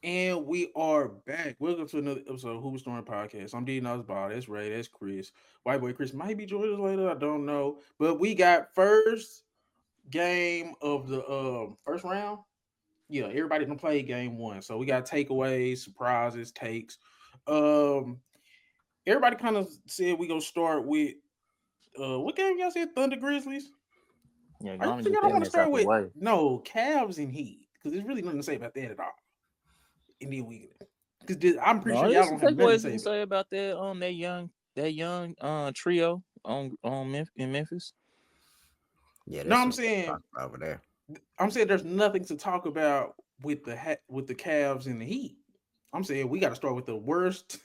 And we are back. Welcome to another episode of Who Was Storing Podcast. I'm D Ball. That's Ray. That's Chris. White Boy Chris might be joining us later. I don't know. But we got first game of the first round. Yeah, everybody can play game one. So we got takeaways, surprises, takes. Um, everybody kind of said we gonna start with what game y'all said? Thunder Grizzlies. Yeah, Are go you on and think get I don't that want to mess start out the with way. no Cavs and Heat because there's really nothing to say about that at all. And then we because I'm pretty No, sure y'all there's some don't have nothing to takeaways we say can about it. say about that young trio in Memphis. Yeah, No, there's some to talk about over there. I'm saying there's nothing to talk about with the Cavs and the Heat. I'm saying we got to start with the worst.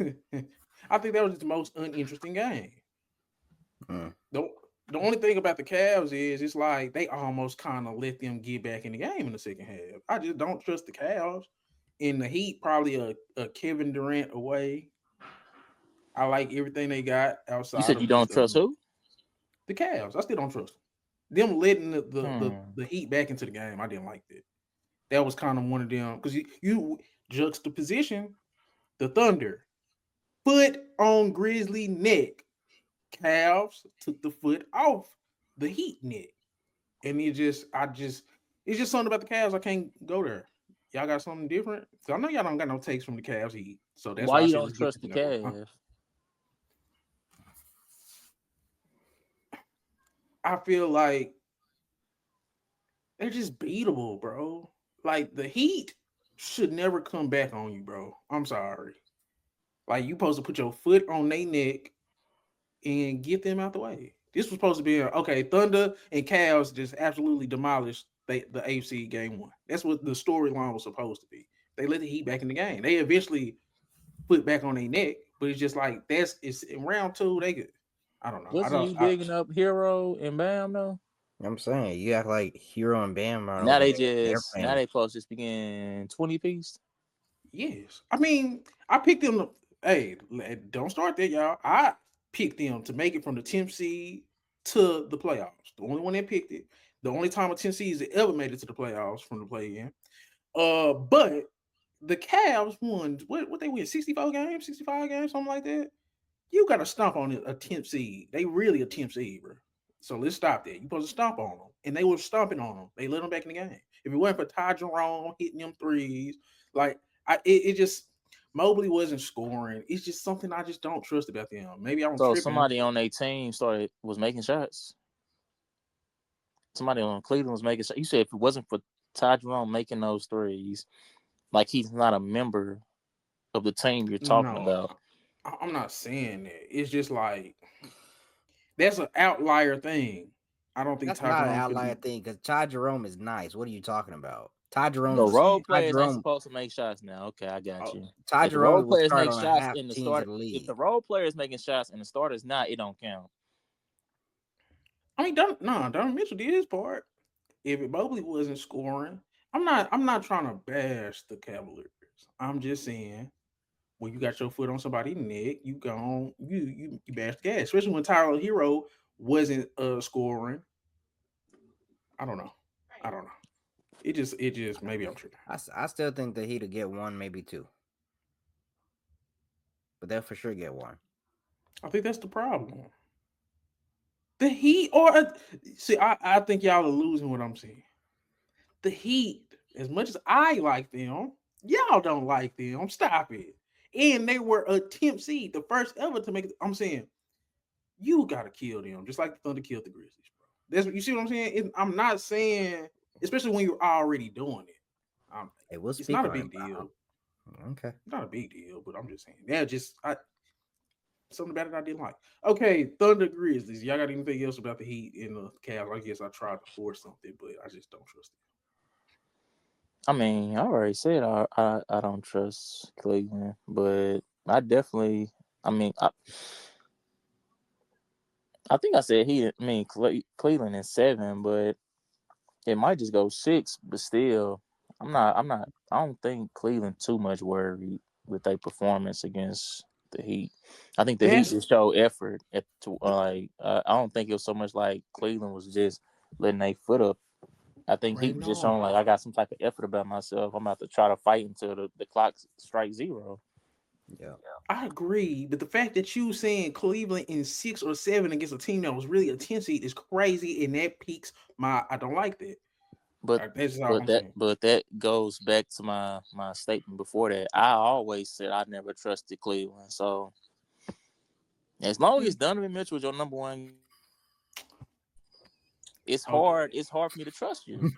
I think that was just the most uninteresting game. Mm. The the only thing about the Cavs is it's like they almost kind of let them get back in the game in the second half. I just don't trust the Cavs. In the Heat, probably a Kevin Durant away. I like everything they got You outside said you of don't just trust who? the Cavs. I still don't trust them letting Hmm. the Heat back into the game. I didn't like that. That was kind of one of them because you juxtaposition the Thunder foot on Grizzly neck. Cavs took the foot off the Heat neck, and it's just something about the Cavs. I can't go there. Y'all got something different? So I know y'all don't got no takes from the Cavs Heat, so that's Why why I you said don't let's get trust to the that one. Cavs? I feel like they're just beatable, bro. Like the Heat should never come back on you, bro. I'm sorry. Like you supposed to put your foot on their neck and get them out the way. This was supposed to be okay. Thunder and Cavs just absolutely demolished the AFC game one. That's what the storyline was supposed to be. They let the Heat back in the game. They eventually put back on their neck, but it's just like it's in round two. They could, I don't know. I Wasn't don't. you bigging up Hero and Bam though? I'm saying you act like Hero and Bam are Now over they there. They're just now playing. they post just begin 20 piece. Yes, I mean I picked them. Hey, don't start there, y'all. I picked them to make it from the 10th seed to the playoffs. The only one that picked it. The only time a 10 seed has ever made it to the playoffs from the play-in. But the Cavs won what they win 64 games, 65 games, something like that. You got to stomp on a 10th seed. They really a 10th seed, bro. So let's stop that. You supposed to stomp on them, and they were stomping on them. They let them back in the game. If it wasn't for Ty Jerome hitting them threes, like it just Mobley wasn't scoring. It's just something I just don't trust about them. Maybe I'm So tripping. somebody on their team was making shots. Somebody on Cleveland was making shots. You said if it wasn't for Ty Jerome making those threes, like he's not a member of the team you're talking No, about. I'm not saying that. It's just like that's an outlier thing. I don't think That's Ty not an Jerome could outlier do. thing because Ty Jerome is nice. What are you talking about? Ty So Jerome's role Ty players ain't Jerome. supposed to make shots now. Okay, I got Oh, you. Ty If the role Jerome will players start make on shots half in the teams start, of the if the league. role players making shots and the starters not, it don't count. I mean, Donovan Mitchell did his part. If Mobley wasn't scoring, I'm not trying to bash the Cavaliers. I'm just saying when you got your foot on somebody's neck, you gone you bash the gas, especially when Tyler Hero wasn't scoring. I don't know. I don't know. It just maybe I'm tripping. I still think that he'd get one, maybe two, but they'll for sure get one. I think that's the problem. The Heat or see, I think y'all are losing what I'm saying. The Heat, as much as I like them, y'all don't like them. Stop it. And they were a temp seed, the first ever to make it. I'm saying you gotta kill them, just like the Thunder killed the Grizzlies, bro. That's what you see what I'm saying. I'm not saying, especially when you're already doing it. Hey, we'll It's speak not a on it, big deal. bro. Okay. Not a big deal, but I'm just saying. Yeah, just something about it I didn't like. Okay, Thunder Grizzlies. Y'all got anything else about the Heat and the Cavs? I guess I tried to force something, but I just don't trust it. I mean, I already said I don't trust Cleveland, but I definitely. I mean, I think I said he. I mean, Cleveland in 7, but it might just go 6. But still, I'm not. I'm not. I don't think Cleveland too much worried with their performance against the Heat. I think the Heat That's just showed effort at to like. I don't think it was so much like Cleveland was just letting their foot up. I think he Right was just showing now, like I got some type of effort about myself. I'm about to try to fight until the clock strikes zero. Yeah. I agree, but the fact that you saying Cleveland in 6 or 7 against a team that was really a 10 seed is crazy, and that piques my. I don't like that. But That's all I'm saying. that goes back to my statement before that. I always said I never trusted Cleveland. So as long as Donovan Mitchell is your number one, it's hard. Okay, It's hard for me to trust you.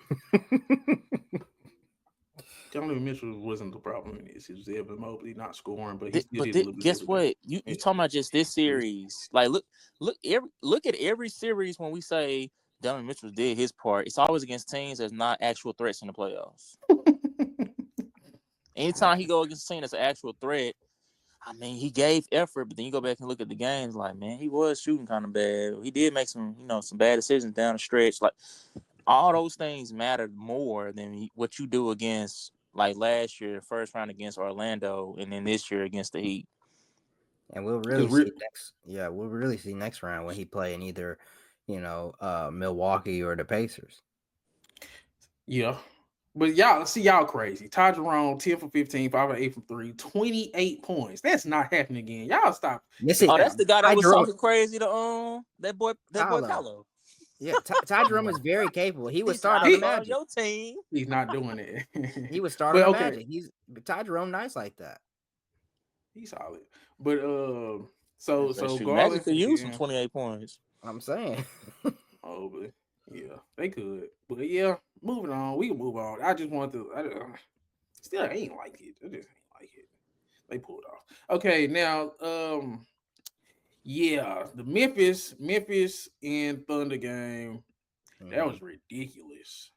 Donovan Mitchell wasn't the problem in this. It was Evan Mobley not scoring, but he still But did a little bit guess every game. what? You Yeah. talking about just this series? Like look at every series when we say Donovan Mitchell did his part. It's always against teams that's not actual threats in the playoffs. Anytime he go against a team that's an actual threat, I mean, he gave effort, but then you go back and look at the games, like, man, he was shooting kind of bad. He did make some, some bad decisions down the stretch. Like, all those things mattered more than what you do against, like, last year, first round against Orlando, and then this year against the Heat. And we'll really see next. Yeah, we'll really see next round when he play in either, Milwaukee or the Pacers. Yeah. But y'all crazy. Ty Jerome, 10 for 15, 5 for 8 from 3, 28 points. That's not happening again. Y'all stop. Yes, Oh, that's the guy that was Jerome, talking crazy to that boy Paolo. Yeah, Ty Jerome is very capable. He was starting on the Magic. Your team. He's not doing it. He was starting on the Magic. Ty Jerome nice like that. He's solid. But so Garland Magic could use some 28 points. I'm saying. Oh, but yeah, they could. But yeah, moving on. We can move on. I just want to. Still ain't like it. I just ain't like it. They pulled off. Okay, now yeah, the Memphis and Thunder game. That was ridiculous.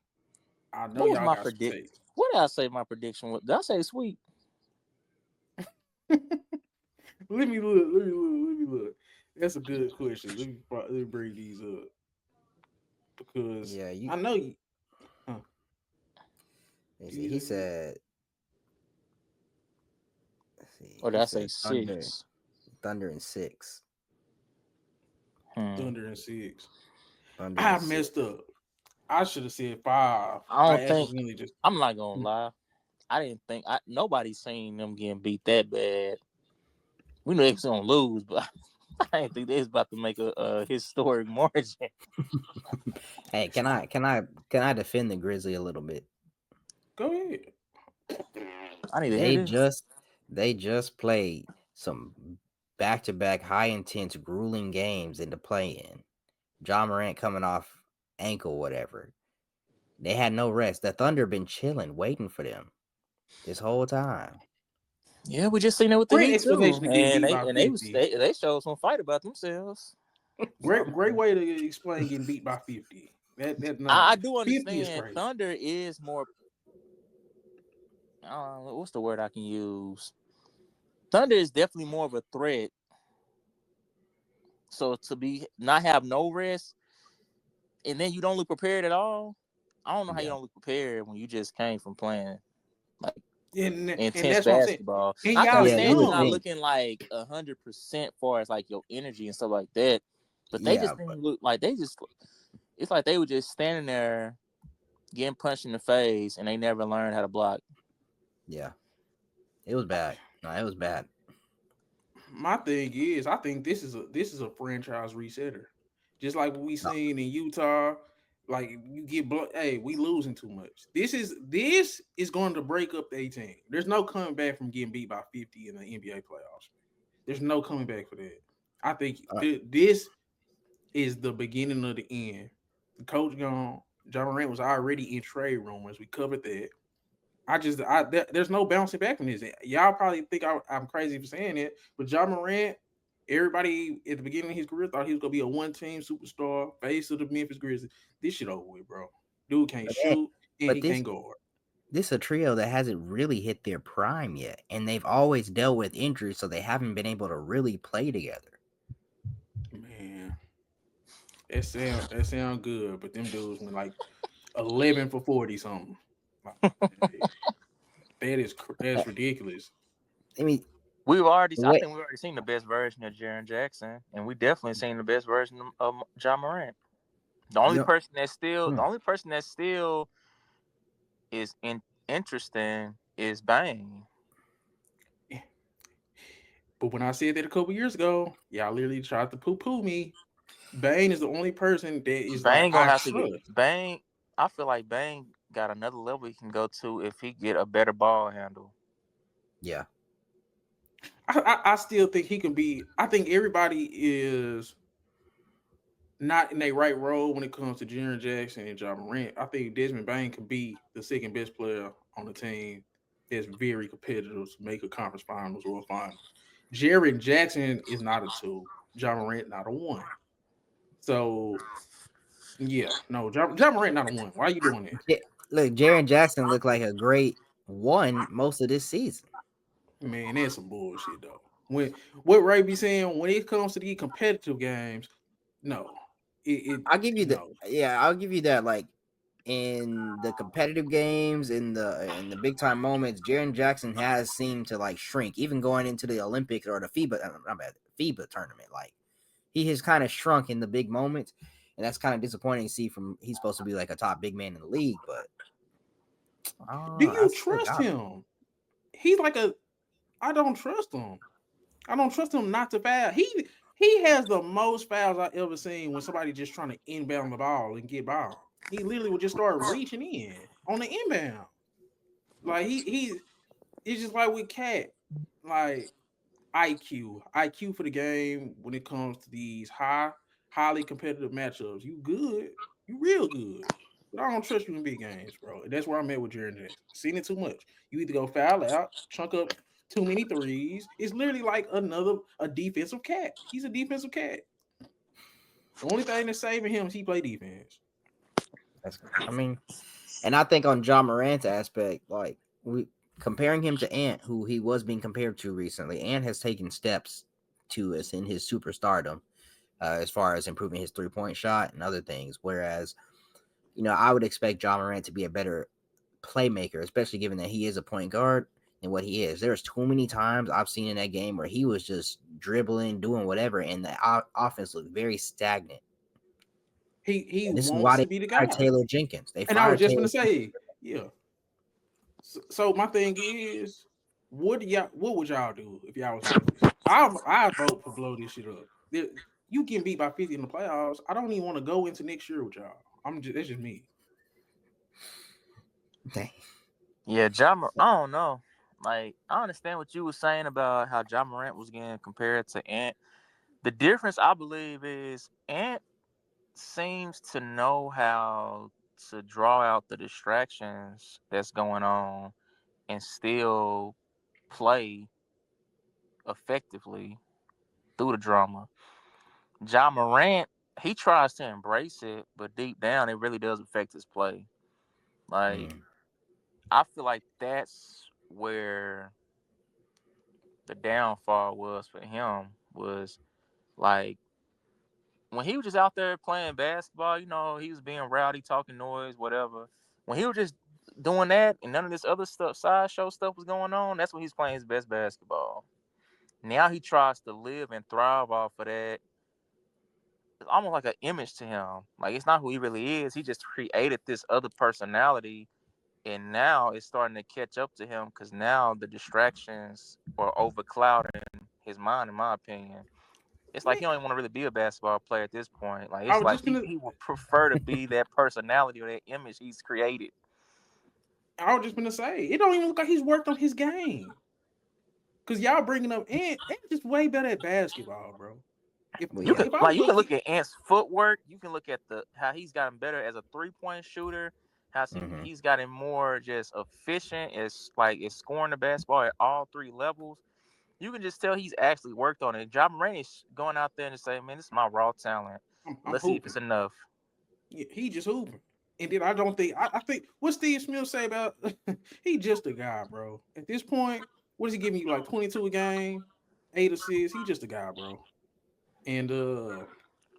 I know y'all got some takes. What did I say my prediction was? Did I say sweep? Let me look. That's a good question. Let me bring these up. Because I know you. Huh. He said. Or did I say 6? Thunder and 6. Thunder and 6. I messed up. I should have said 5. I don't think. I'm not gonna lie. I didn't think. Nobody's seen them getting beat that bad. We know they was gonna lose, but I didn't think they was about to make a historic margin. Hey, can I defend the Grizzlies a little bit? Go ahead. I need to hear this. They just played some back-to-back high-intense, grueling games in the play-in. Ja Morant coming off ankle, whatever. They had no rest. The Thunder been chilling, waiting for them this whole time. Yeah, we just seen it with the Heat too, and they showed some fight about themselves. Great way to explain getting beat by 50. I do understand. Thunder is more. What's the word I can use? Thunder is definitely more of a threat. So to not have no rest, and then you don't look prepared at all. I don't know how you don't look prepared when you just came from playing like intense basketball. I understand you're not looking like 100% far as like your energy and stuff like that, but they just didn't look like it's like they were just standing there getting punched in the face and they never learned how to block. Yeah, it was bad. No, it was bad. My thing is, I think this is a franchise resetter, just like what we seen in Utah. Like you get hey, we losing too much. This is going to break up the team. There's no coming back from getting beat by 50 in the NBA playoffs. There's no coming back for that. I think this is the beginning of the end. The coach gone. Ja Morant was already in trade rumors. We covered that. There's no bouncing back from this. Y'all probably think I'm crazy for saying it, but Ja Morant, everybody at the beginning of his career thought he was gonna be a one-team superstar, face of the Memphis Grizzlies. This shit over with, bro. Dude can't shoot and he can't guard. This is a trio that hasn't really hit their prime yet, and they've always dealt with injuries, so they haven't been able to really play together. Man, that sound good, but them dudes went like 11 for 40 something. That's ridiculous. I mean, I think we've already seen the best version of Jaren Jackson, and we definitely seen the best version of Ja Morant. The only Yep. person that still, Hmm. the only person that still is interesting is Bang. But when I said that a couple years ago, y'all literally tried to poo-poo me. Bane is the only person that is like Bang gonna I have to get trust. Bang. I feel like Bang got another level he can go to if he get a better ball handle. Yeah. I still think he can be. I think everybody is not in their right role when it comes to Jaren Jackson and John Morant. I think Desmond Bane could be the second best player on the team that's very competitive to make a conference finals or a final. Jaren Jackson is not a two. John Morant not a one. So yeah, no, John Morant not a one. Why are you doing that? Look, Jaren Jackson looked like a great one most of this season. Man, that's some bullshit though. When what Ray be saying when it comes to these competitive games, no, I'll give you no. I'll give you that. Like in the competitive games, in the big time moments, Jaren Jackson has seemed to like shrink, even going into the Olympics or the FIBA tournament. Like he has kind of shrunk in the big moments, and that's kind of disappointing to see. From he's supposed to be like a top big man in the league, but Do I you still trust got him. him? He's like a. I don't trust him. I don't trust him not to foul. He has the most fouls I ever seen when somebody just trying to inbound the ball and get ball. He literally would just start reaching in on the inbound. Like he it's just like with Cat. Like IQ for the game when it comes to these highly competitive matchups. You good, you real good. But I don't trust you in big games, bro. And that's where I'm at with Jaren Jackson. Seen it too much. You either go foul out, chunk up too many threes. It's literally like a defensive cat. He's a defensive cat. The only thing that's saving him is he play defense. I mean, and I think on John Morant's aspect, like we comparing him to Ant, who he was being compared to recently, Ant has taken steps to us in his superstardom, as far as improving his 3-point shot and other things. Whereas, I would expect John Morant to be a better playmaker, especially given that he is a point guard and what he is. There's too many times I've seen in that game where he was just dribbling, doing whatever, and the offense looked very stagnant. He And this is wants why they to be the fired guy. Taylor Jenkins. They And I was fired just Taylor gonna Jenkins. say, yeah. So my thing is, what would y'all do if y'all was Celtics? I vote for blow this shit up. You get beat by 50 in the playoffs. I don't even want to go into next year with y'all. That's just me. Dang. Yeah, I don't know. Like I understand what you were saying about how John Morant was getting compared to Ant. The difference, I believe, is Ant seems to know how to draw out the distractions that's going on and still play effectively through the drama. John Morant, he tries to embrace it, but deep down, it really does affect his play. Like, Mm. I feel like that's where the downfall was for him was like when he was just out there playing basketball, he was being rowdy, talking noise, whatever. When he was just doing that and none of this other stuff, sideshow stuff was going on, that's when he's playing his best basketball. Now he tries to live and thrive off of that. It's almost like an image to him. Like it's not who he really is. He just created this other personality, and now it's starting to catch up to him because now the distractions are overclouding his mind, in my opinion. It's like Man, he don't even want to really be a basketball player at this point. Like I it's was like just he, gonna he would prefer to be that personality or that image he's created. I was just gonna say it don't even look like he's worked on his game. Cause y'all bringing up Ant just way better at basketball, bro. If Well, You yeah. can if I was like you gonna can look keep at Ant's footwork. You can look at the how he's gotten better as a 3-point shooter. Mm-hmm. He's gotten more just efficient. It's like it's scoring the basketball at all three levels. You can just tell he's actually worked on it. John Morant is going out there and just say, "Man, this is my raw talent. I'm Let's see if it's hooping. enough." Yeah, he just hooping. And then I don't think I think what Steve Smith say about he just a guy, bro. At this point, what is he giving you like 22 a game, 8 assists? He just a guy, bro. And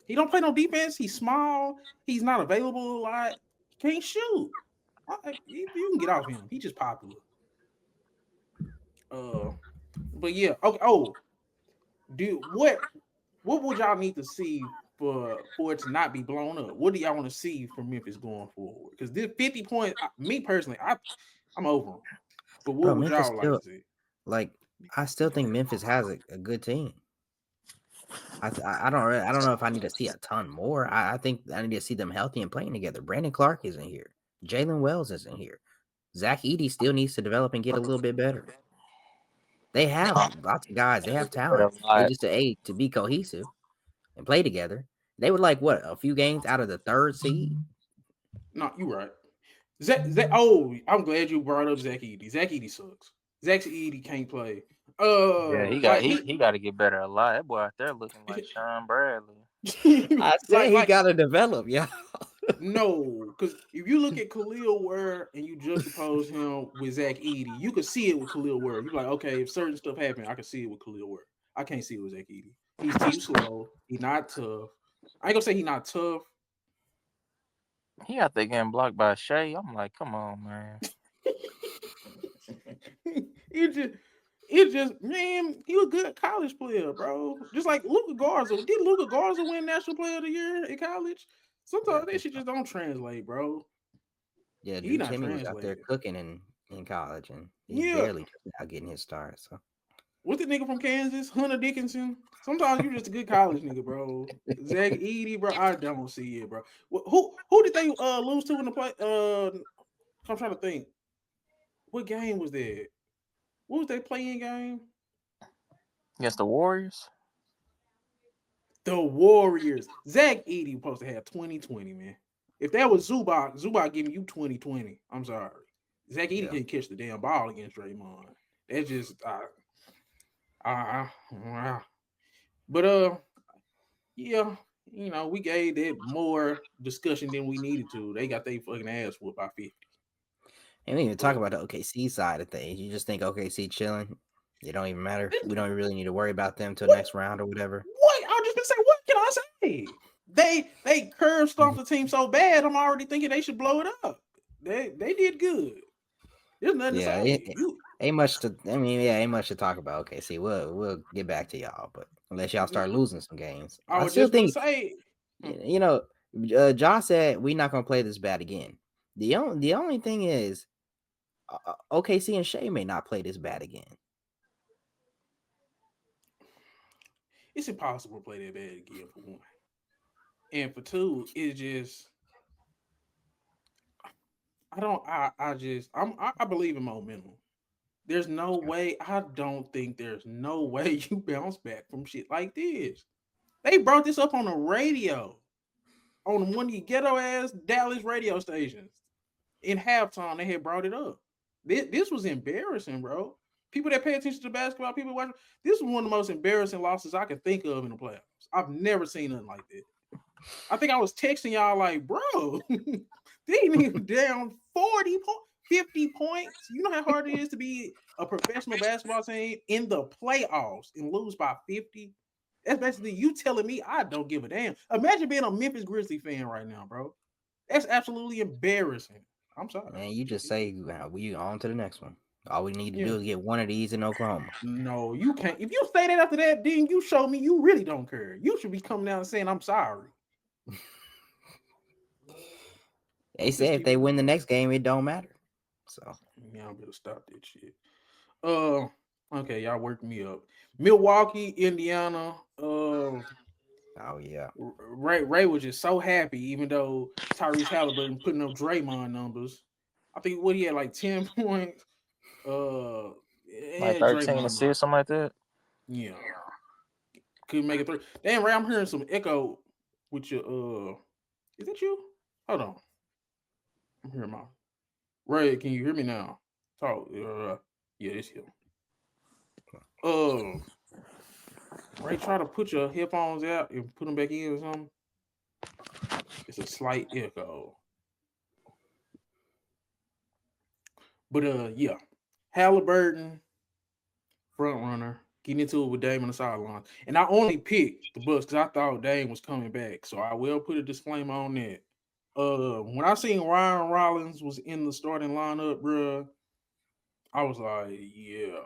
he don't play no defense. He's small. He's not available a lot. He can't shoot. You can get off him. He just popular. Uh, but yeah. Okay. Oh, dude, what would y'all need to see for it to not be blown up? What do y'all want to see from Memphis going forward? Because this 50 points, me personally, I'm over them. But what Bro, would Memphis y'all like still to see? I still think Memphis has a good team. I don't know if I need to see a ton more. I think I need to see them healthy and playing together. Brandon Clark isn't here. Jalen Wells isn't here. Zach Edey still needs to develop and get a little bit better. They have lots of guys. They have talent. They just to be cohesive and play together. They would like what a few games out of the third seed. No, you're right. I'm glad you brought up Zach Edey. Zach Edey sucks. Zach Edey can't play. Yeah, he got to get better a lot. That boy out there looking like Sean Bradley. I said he got to develop, yeah. No, because if you look at Khalil Ware and you juxtapose him with Zach Edey, you could see it with Khalil Ware. You're like, okay, if certain stuff happened, I can see it with Khalil Ware. I can't see it with Zach Edey. He's too slow. He's not tough. I ain't gonna say he's not tough. He out there getting blocked by Shea. I'm like, come on, man. It just, man, he was a good college player, bro. Just like Luka Garza. Did Luka Garza win National Player of the Year in college? Sometimes that shit just don't translate, bro. Yeah, He Drew not Timmy was out there translated. cooking in college, and he's Yeah. barely out getting his start. So What's the nigga from Kansas? Hunter Dickinson? Sometimes you just a good college nigga, bro. Zach Edey, bro. I don't see it, bro. Who did they lose to in the play? I'm trying to think. What game was that? What was they playing game? Against the Warriors? The Warriors. Zach Edey was supposed to have 2020, man. If that was Zubac giving you 2020. I'm sorry. Zach Edey couldn't catch the damn ball against Draymond. That's just but yeah, you know, we gave that more discussion than we needed to. They got their fucking ass whooped by 50. And we even talk about the OKC side of things. You just think OKC chilling. It don't even matter. We don't really need to worry about them till next round or whatever. What? I was just gonna say, what can I say? They curve stomped the team so bad, I'm already thinking they should blow it up. They did good. There's nothing to say. Ain't much to talk about. OKC. We'll get back to y'all, but unless y'all start losing some games, I still think you know, Josh said we're not gonna play this bad again. The only thing is OKC and Shea may not play this bad again. It's impossible to play that bad again, for one. And for two, it's just I believe in momentum. There's no way, I don't think there's no way you bounce back from shit like this. They brought this up on the radio, on one of the ghetto ass Dallas radio stations. In halftime, they had brought it up. This was embarrassing, bro. People that pay attention to basketball, people watch. This was one of the most embarrassing losses I could think of in the playoffs. I've never seen nothing like that. I think I was texting y'all like, bro, they need down 50 points. You know how hard it is to be a professional basketball team in the playoffs and lose by 50? That's basically you telling me I don't give a damn. Imagine being a Memphis Grizzlies fan right now, bro. That's absolutely embarrassing. I'm sorry. Man, you just say we on to the next one. All we need to do is get one of these in Oklahoma. No, you can't. If you say that after that, then you show me you really don't care. You should be coming down and saying I'm sorry. They say if they win the next game, it don't matter. So y'all better stop that shit. Okay, y'all worked me up. Milwaukee, Indiana. Oh yeah. Ray was just so happy, even though Tyrese Halliburton putting up Draymond numbers. I think what he had like 10 points. Like 13 assists, something like that. Yeah. Couldn't make it through. Damn, Ray, I'm hearing some echo with your is that you? Hold on. I'm hearing my Ray, can you hear me now? Talk. Yeah, it's him. Ray, try to put your headphones out and put them back in or something. It's a slight echo. But yeah. Halliburton, front runner, getting into it with Dame on the sideline. And I only picked the Bucks because I thought Dame was coming back. So I will put a disclaimer on that. When I seen Ryan Rollins was in the starting lineup, bruh, I was like, yeah.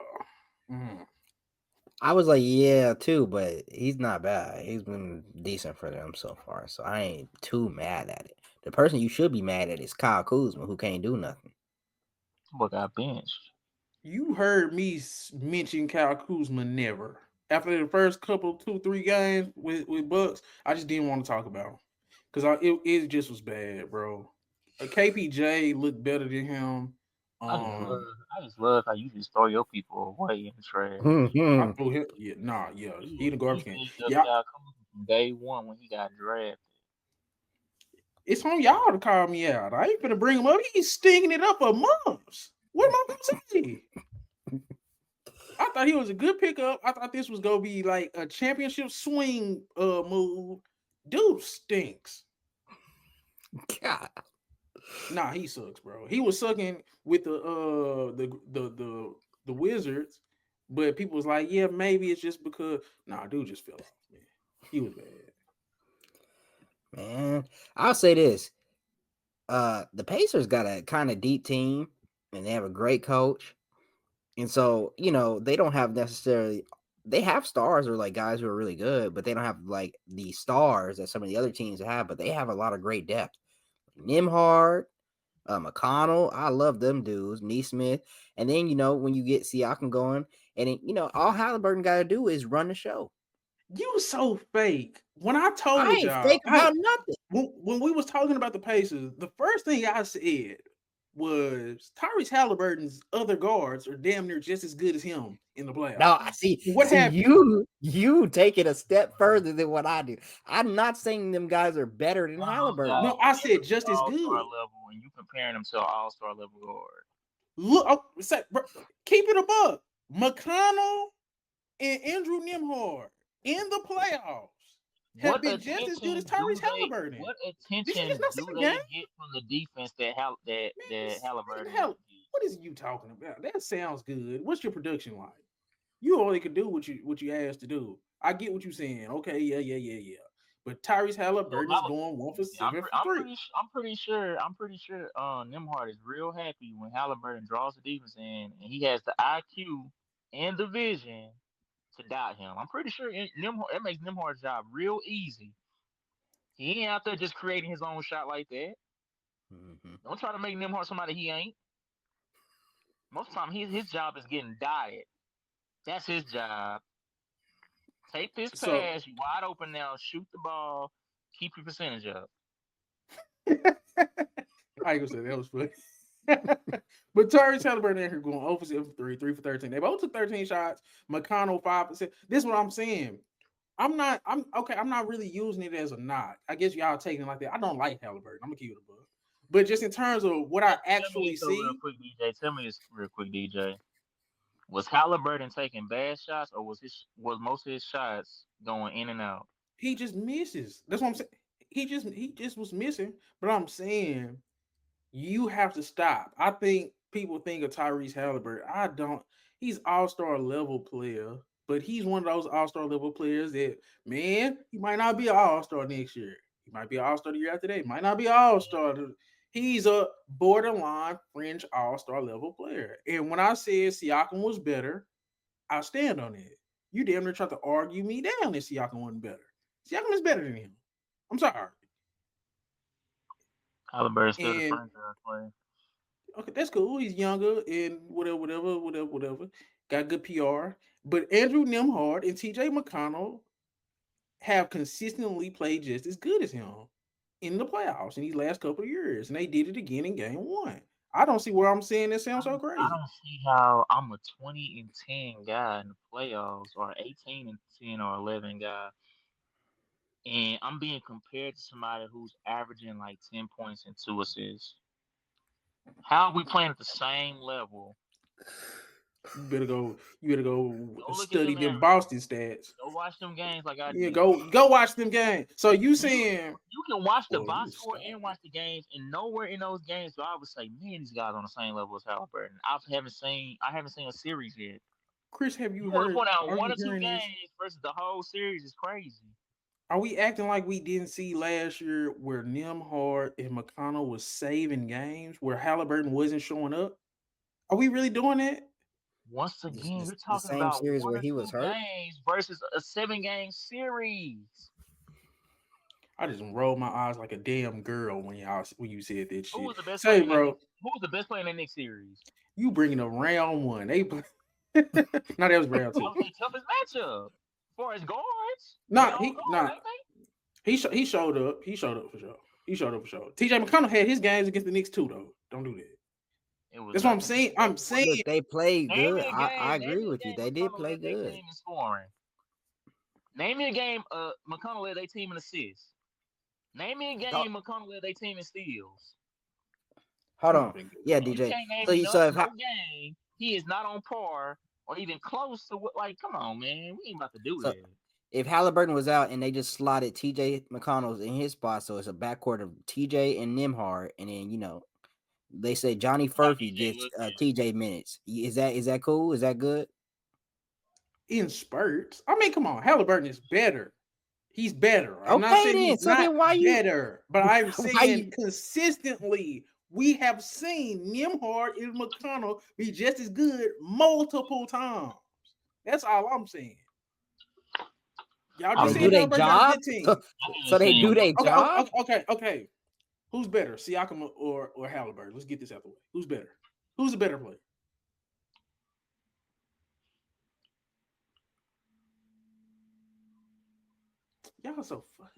I was like, yeah, too, but he's not bad. He's been decent for them so far, so I ain't too mad at it. The person you should be mad at is Kyle Kuzma, who can't do nothing. But got benched. You heard me mention Kyle Kuzma never. After the first couple, 2, 3 games with Bucks, I just didn't want to talk about him because it just was bad, bro. KPJ looked better than him. Um, I just love how you just throw your people away in the trash. I Mhm. threw him. Yeah, nah, yeah, he in the He garbage can. picked up Yeah, Kyle Kuzma from day one when he got drafted. it's on y'all to call me out. I ain't gonna bring him up. He's stinging it up for months. What am I gonna say? I thought he was a good pickup. I thought this was gonna be like a championship swing move. Dude stinks. God. Nah, he sucks, bro. He was sucking with the Wizards, but people was like, yeah, maybe it's just because nah, dude just fell off, man. He was bad. Man, I'll say this. The Pacers got a kind of deep team and they have a great coach. And so, they don't have necessarily they have stars or like guys who are really good, but they don't have like the stars that some of the other teams have, but they have a lot of great depth. Nimhard, McConnell, I love them dudes, Neesmith. And then, when you get Siakam going, and then, all Halliburton got to do is run the show. You so fake. When I I told ain't y'all, fake about nothing. when we was talking about the Pacers, the first thing I said was Tyrese Halliburton's other guards are damn near just as good as him in the playoffs. No, I see. What happened? You take it a step further than what I do. I'm not saying them guys are better than Halliburton. No, I said just as good. Level, and you comparing them to an all-star level guard. Look, keep it above. McConnell and Andrew Nimhard in the playoffs have been just as good as Tyrese Halliburton. What Did you attention just not see do the they game? get from the defense that Halliburton gets? What is you talking about? That sounds good. What's your production like? You only can do what you asked to do. I get what you're saying. Okay, yeah. But Tyrese Halliburton is going 1 for 7 for 3. I'm pretty sure. Nimhard is real happy when Halliburton draws the defense in, and he has the IQ and the vision to doubt him. I'm pretty sure it makes Nimhard's job real easy. He ain't out there just creating his own shot like that. Mm-hmm. Don't try to make Nimhard somebody he ain't. Most of the time, his job is getting diet. That's his job. Take this pass, you wide open now, shoot the ball, keep your percentage up. I ain't gonna say that was funny. But Tyrese Halliburton in here going 0 for 7 for 3, 3 for 13. They both took 13 shots. McConnell 5%. This is what I'm saying. I'm not really using it as a knock. I guess y'all taking it like that. I don't like Halliburton. I'm gonna keep it above. But just in terms of what I actually see, Tell me this real quick, DJ. Was Halliburton taking bad shots, or was most of his shots going in and out? he just misses. That's what I'm saying. He just was missing. But I'm saying you have to stop. I think people think of Tyrese Halliburton. I don't. He's all-star level player, but he's one of those all-star level players that, man, he might not be an all-star next year. He might be an all-star the year after that. He might not be an all-star. He's a borderline fringe all-star level player. And when I said Siakam was better, I stand on it. You damn near tried to argue me down that Siakam wasn't better. Siakam is better than him. I'm sorry. Halliburton still the franchise player. Okay, that's cool. He's younger and whatever. Got good PR. But Andrew Nimhard and TJ McConnell have consistently played just as good as him in the playoffs in these last couple of years. And they did it again in game 1. I don't see where I'm saying this sounds so crazy. I don't see how I'm a 20-10 guy in the playoffs, or 18-10 or 11 guy, and I'm being compared to somebody who's averaging like 10 points and 2 assists. How are we playing at the same level? You better go study them averages. Boston stats. Go watch them games like I Yeah, did. go watch them games. So you saying you can watch the box score and watch the games, and nowhere in those games do I would say, man, these guys on the same level as Halliburton. I haven't seen a series yet. Chris, have you want heard? to point out Are one you or two hearing games this? versus the whole series is crazy. Are we acting like we didn't see last year where Nimhard and McConnell was saving games where Halliburton wasn't showing up? Are we really doing that? Once again, you're The talking same about series one where or he was two hurt. games versus a 7-game series. I just rolled my eyes like a damn girl when you said that Who shit. was the best player Say, in that? bro, Who was the best player in that Knicks series? you bringing up round one? They no, that was round That two. was their toughest matchup. For his guards, they Nah, all he guard, nah. ain't they? He showed up. He showed up for sure. He showed up for sure. TJ McConnell had his games against the Knicks too, though. Don't do that. It was That's what I'm nothing saying. compared I'm to what. saying Look, they played Name good. me a I game. Name agree me a with you. game They did McConnell play led their good. team in scoring. Name me a game. McConnell led their team in assists. Name me a Oh, game McConnell led their team in steals. hold I don't on. think it Yeah, was. You DJ. can't name So me you so if no game. He is not on par or even close to what. Like, come on, man. We ain't about to do so that. if Halliburton was out and they just slotted TJ McConnell's in his spot, so it's a backcourt of TJ and Nimhard, and then they say Johnny Furphy DJ gets Wilson. TJ minutes. Is that cool? Is that good? In spurts. I mean, come on. Halliburton is better. He's better. I'm not Okay, saying then. he's So not then why you better, but I'm why saying you consistently we have seen Nimhard and McConnell be just as good multiple times. That's all I'm saying. Y'all I just they said do mean, their Halliburton got a job? good team. I haven't So they seen do what their job? Okay. Who's better, Siakam or Halliburton? Let's get this out the way. Who's better? Who's the better player?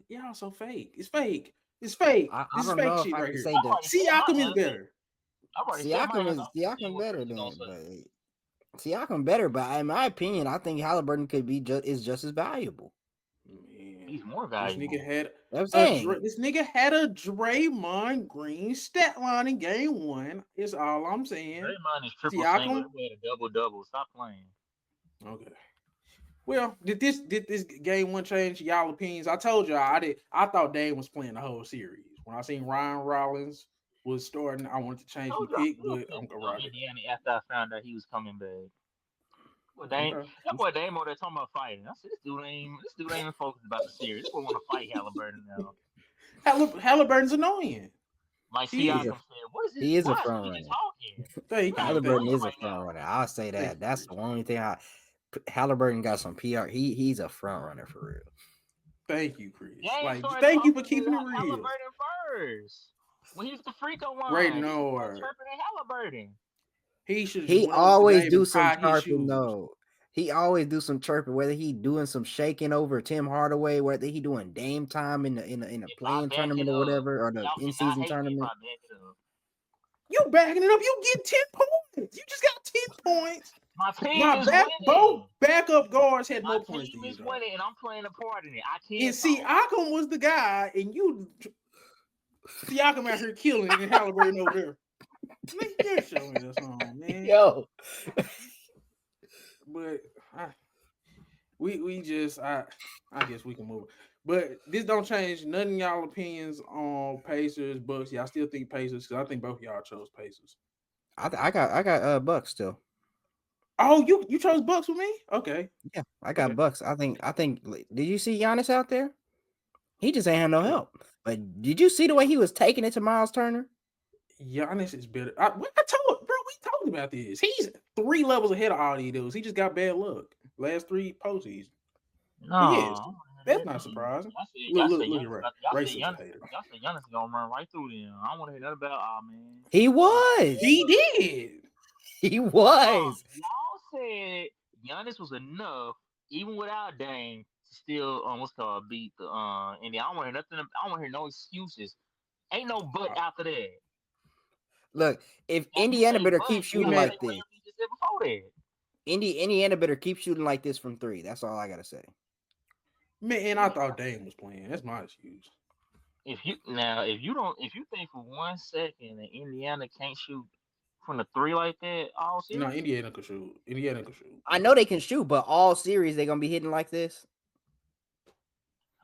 Y'all so fake. It's fake. It's fake. I This is don't fake know if shit I right can here. say I've that already said my Siakam is answer. better. I've already said my answer. Siakam What better Chris is gonna than, say. but Siakam better. But in my opinion, I think Halliburton could be is just as valuable. Man, He's more this valuable. nigga had I'm saying this nigga had a Draymond Green stat line in game one. Is all I'm saying. Draymond is triple single. Siakam. That boy had a double. Stop playing. Okay. Well, did this game one change y'all opinions? I told y'all I did. I thought Dame was playing the whole series. When I seen Ryan Rollins was starting, I wanted to change my Told you I pick, still but I'm couldn't gonna on ride it. Indiana after I found out he was coming back. Well, Dame, Okay. that boy Dame over there talking about fighting. I said, this dude ain't even focused about the series. This boy want to fight Halliburton now. Halliburton's annoying. Like He he's is. Siakam said, what is this? he is a Why is front he runner. talking? Thank We're you. not even Thank Halliburton you. playing is a right front now. runner. I'll say Thank that. you, That's Chris. the only thing. Halliburton got some PR. He's a front runner for real. Thank you, Chris. Dame Like, started thank you for talking to keeping it real. Halliburton first. When he was the Freako Right line, he was more Nord. chirping than Halliburton. He should have just He went over to always Dame do and some tied his chirping shoes. though. He always do some chirping, whether he doing some shaking over Tim Hardaway, whether he doing Dame time in the If I playing back it tournament or up, whatever, or the y'all in cannot season hate me if I tournament. back it up. You backing it up. You get 10 points. You just got 10 points. My team is Both winning. backup guards had My more points team than you, is though. winning, and I'm playing a part in it. I And can't see, talk. Siakam was the guy, and you Siakam out here killing it, and Halliburton over there. Man, you're showing us home, man. Yo, But we just I guess we can move. But this don't change none of y'all opinions on Pacers, Bucks. Y'all still think Pacers? Because I think both of y'all chose Pacers. I got Bucks still. Oh, you chose Bucks with me? Okay. Yeah, I got Bucks. I think. Did you see Giannis out there? He just ain't had no help. But did you see the way he was taking it to Miles Turner? Giannis is better. I told bro, we talked about this. He's 3 levels ahead of all these dudes. He just got bad luck last 3 postseasons. But yes, No, that's not surprising. y'all Look, said you're Giannis. right. Y'all Ray said such a Giannis. hater. Y'all said Giannis gonna run right through them. I don't want to hear nothing about man. He was. He did. He was. Y'all said Giannis was enough, even without Dame, to still what's called beat the India. I don't want to hear nothing. I don't want to hear no excuses. Ain't no but after that. Look, if Now, Indiana you say better but, keep you shooting gotta like say this, whatever you just said before that. Indiana better keep shooting like this from 3. That's all I gotta say. Man, I thought Dame was playing. That's my excuse. If you think for 1 second that Indiana can't shoot from the 3 like that all No, series, Indiana could shoot. Indiana could shoot. I know they can shoot, but all series they gonna be hitting like this.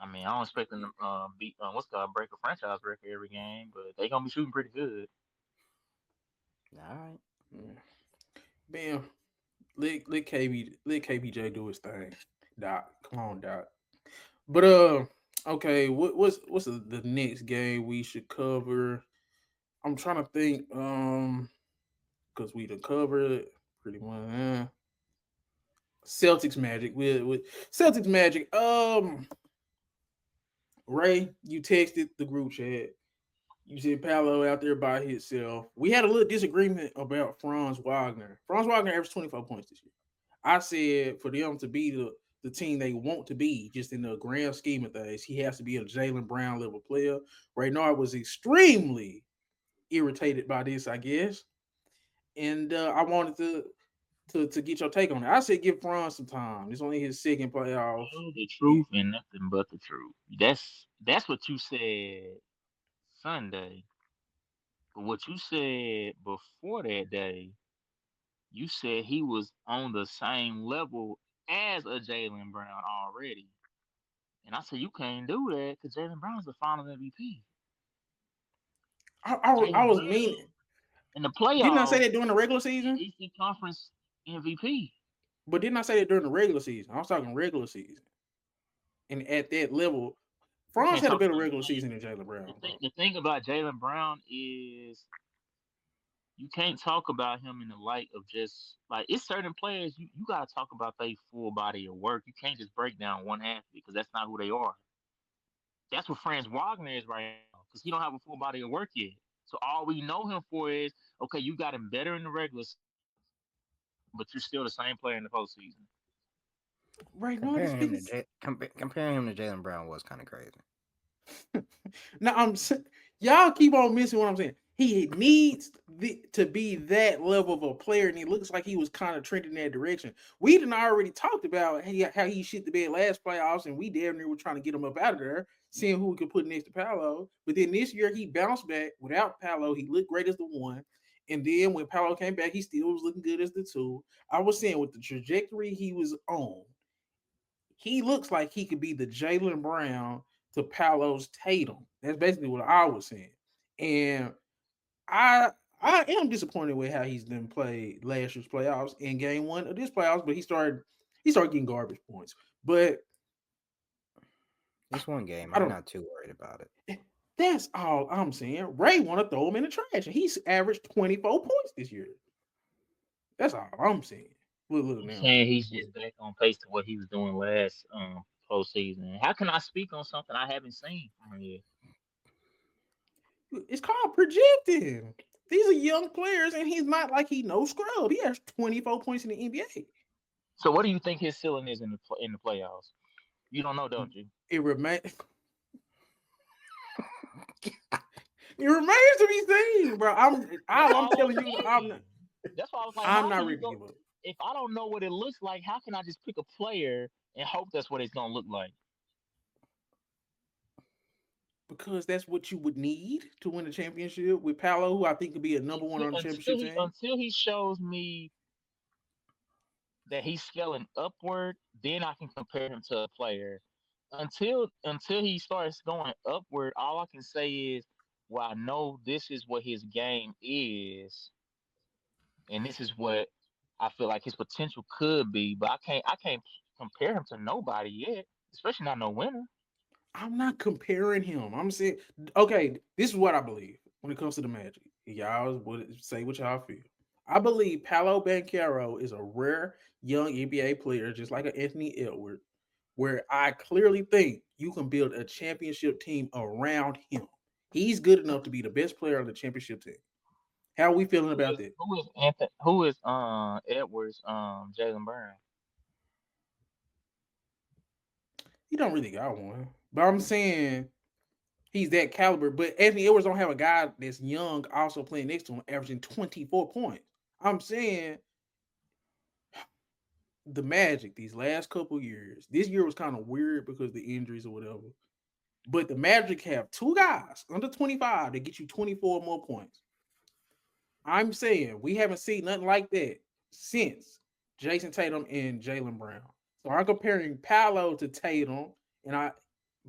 I mean, I don't expect them to beat what's called break a franchise record every game, but they gonna be shooting pretty good. All right. Bam. Let KBJ do his thing. Doc. Come on, Doc. But okay, what's the next game we should cover? I'm trying to think. Because we done covered it pretty much. Celtics Magic with Celtics Magic. Ray, you texted the group chat. You said Paolo out there by himself. We had a little disagreement about Franz Wagner. Franz Wagner averaged 24 points this year. I said for them to be the team they want to be, just in the grand scheme of things, he has to be a Jaylen Brown level player. Raynard was extremely irritated by this, I guess. And I wanted to get your take on it. I said give Franz some time. It's only his second playoffs. Tell the truth and nothing but the truth. That's what you said Sunday. But what you said before that day, you said he was on the same level as a Jalen Brown already. And I said you can't do that because Jalen Brown's the Finals MVP. I Jalen was Brown mean. in the Didn't I say playoffs, that during the regular the season? Eastern Conference MVP. But didn't I say that during the regular season? I was talking regular season. And at that level, You Franz can't had a talk better about regular season than Jaylen Brown, bro. the thing about Jalen Brown is you can't talk about him in the light of just like it's certain players you gotta talk about their full body of work. You can't just break down one half of it because that's not who they are. That's what Franz Wagner is right now because he don't have a full body of work yet. So all we know him for is okay, you got him better in the regular season, but you're still the same player in the postseason. Right now, Comparing him to comparing him to Jalen Brown was kind of crazy. now y'all keep on missing what I'm saying. He needs to be that level of a player, and it looks like he was kind of trending that direction. We done already talked about how he shit the bed last playoffs, and we damn near were trying to get him up out of there, seeing who we could put next to Paolo. But then this year he bounced back without Paolo. He looked great as the one. And then when Paolo came back, he still was looking good as the two. I was saying with the trajectory he was on, he looks like he could be the Jaylen Brown to Paolo's Tatum. That's basically what I was saying. And I I am disappointed with how he's been played last year's playoffs in game one of this playoffs, but he started getting garbage points. But This one game, I I'm don't not too worried about it. that's all I'm saying. Ray want to throw him in the trash, and he's averaged 24 points this year. That's all I'm saying. Look I'm now. saying he's just back on pace to what he was doing last postseason. How can I speak on something I haven't seen from him yet? It's called projecting. These are young players, and he's not like he no scrub. He has 24 points in the NBA. So what do you think his ceiling is in the playoffs? You don't know, don't you? It remains. It remains to be seen, bro. I'm telling you, That's why I was like, I'm how not can you ready to go? give up If I don't know what it looks like, how can I just pick a player and hope that's what it's gonna look like? because that's what you would need to win a championship with Paolo, who I think could be a number one on the championship team. Until he shows me that he's scaling upward, then I can compare him to a player. Until he starts going upward, all I can say is, well, I know this is what his game is, and this is what I feel like his potential could be. But I can't compare him to nobody yet, especially not no winner. I'm not comparing him. I'm saying, okay, this is what I believe when it comes to the Magic. Y'all would say what y'all feel. I believe Paolo Banchero is a rare young NBA player, just like an Anthony Edwards, where I clearly think you can build a championship team around him. He's good enough to be the best player on the championship team. How are we feeling about that? Who is Edwards Jalen Brown? He don't really got one. But I'm saying he's that caliber. But Anthony Edwards don't have a guy that's young also playing next to him, averaging 24 points. I'm saying the Magic these last couple years. This year was kind of weird because of the injuries or whatever. But the Magic have two guys under 25 that get you 24 more points. I'm saying we haven't seen nothing like that since Jason Tatum and Jaylen Brown. So I'm comparing Paolo to Tatum, and I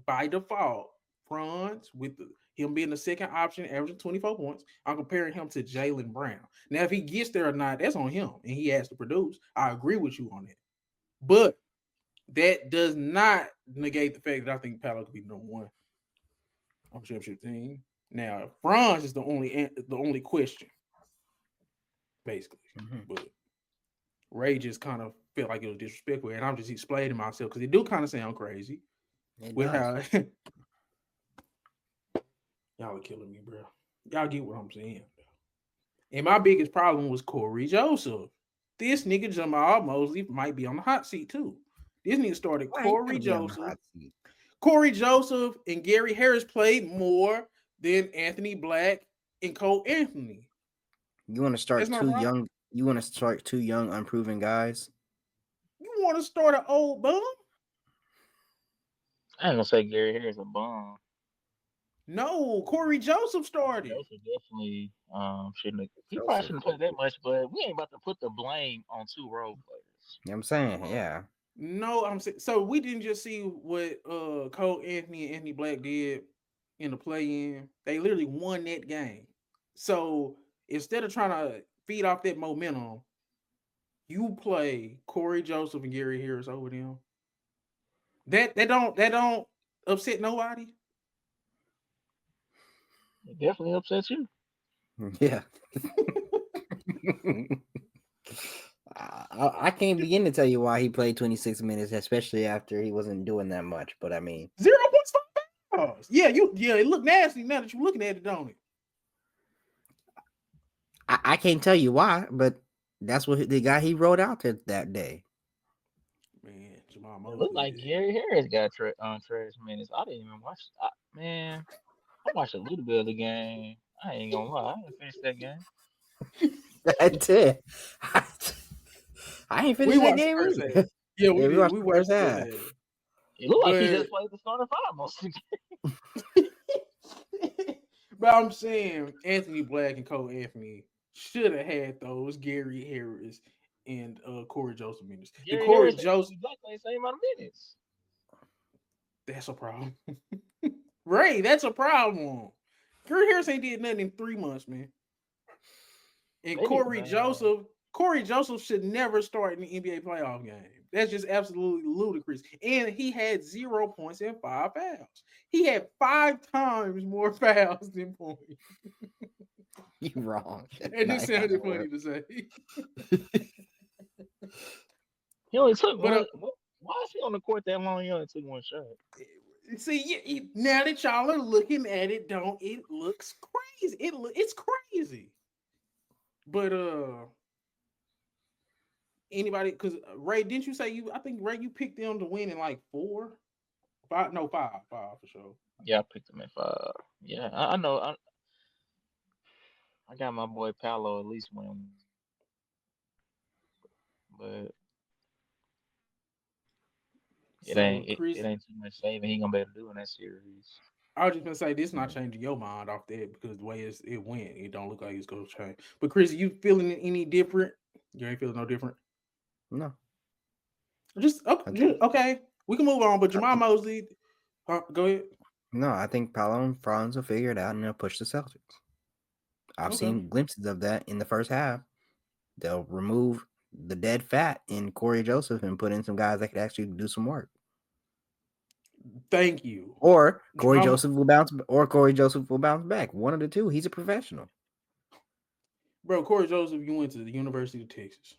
by default, Franz with him being the second option, averaging 24 points. I'm comparing him to Jaylen Brown. Now, if he gets there or not, that's on him, and he has to produce. I agree with you on that. But that does not negate the fact that I think Paolo could be number one on the championship team. Now, Franz is the only question, basically. Mm-hmm. But Ray just kind of felt like it was disrespectful, and I'm just explaining myself because it do kind of sound crazy It with does. how y'all are killing me, bro. Y'all get what I'm saying. And my biggest problem was Corey Joseph. This nigga Jamal Mosley might be on the hot seat too. This nigga started Why he Corey gotta be on the Joseph. hot seat? Corey Joseph and Gary Harris played more than Anthony Black and Cole Anthony. You want to That's start not two right. young? You want to start two young, unproven guys? You want to start an old bum? I ain't gonna say Gary Harris a bum. No, Corey Joseph started. Joseph definitely shouldn't have, he probably Joseph. shouldn't play that much, but we ain't about to put the blame on two role players. You know what I'm saying, yeah. No, I'm saying so we didn't just see what Cole Anthony and Anthony Black did in the play-in. They literally won that game. So instead of trying to feed off that momentum, you play Corey Joseph and Gary Harris over them. That don't upset nobody. It definitely upsets you. Yeah. I can't begin to tell you why he played 26 minutes, especially after he wasn't doing that much. But I mean, 0.5. Yeah, it looked nasty now that you're looking at it, don't it? I can't tell you why, but that's what the guy he wrote out that day. Man, Jamal It looked like Mosley. Gary Harris got trash minutes. I didn't even watch. Man, I watched a little bit of the game. I ain't gonna lie, I didn't finish that game. That's it. I ain't We finished that watched the game first half. either. Yeah, Yeah, we we did. watched We the watched first the first half. half. It looked like he But just played the starting five most of the game. but I'm saying Anthony Black and Cole Anthony should have had those Gary Harris and Corey Joseph minutes. The Gary Corey Harris and Joseph, Anthony Black played the same amount of minutes. that's a problem. Ray, that's a problem. Gary Harris ain't did nothing in 3 months, man. And They did, man. Corey Joseph should never start in the NBA playoff game. That's just absolutely ludicrous. And he had 0 points and 5 fouls. He had 5 times more fouls than points. You wrong. It just sounded funny to say. He only took But one. Why is he on the court that long? He only took one shot. see, now that y'all are looking at it, don't it looks crazy? It's crazy. But anybody? Because Ray, didn't you say you? I think Ray, you picked them to win in like 4, 5, no 5 for sure. Yeah, I picked him at 5. Yeah, I know. I got my boy Paolo at least win, but So it Chris, ain't too much saving he gonna be able to do in that series. I was just gonna say this not changing your mind off that because the way it went, it don't look like it's gonna change. But Chris, you feeling any different? You ain't feeling no different. No. Just okay. We can move on. But I Jamal think, Mosley, go ahead. no, I think Paolo and Franz will figure it out and they'll push the Celtics. I've Okay. seen glimpses of that in the first half. They'll remove the dead fat in Corey Joseph and put in some guys that could actually do some work. Thank you. Or Corey Joseph will bounce back. One of the two. He's a professional. Bro, Corey Joseph, you went to the University of Texas.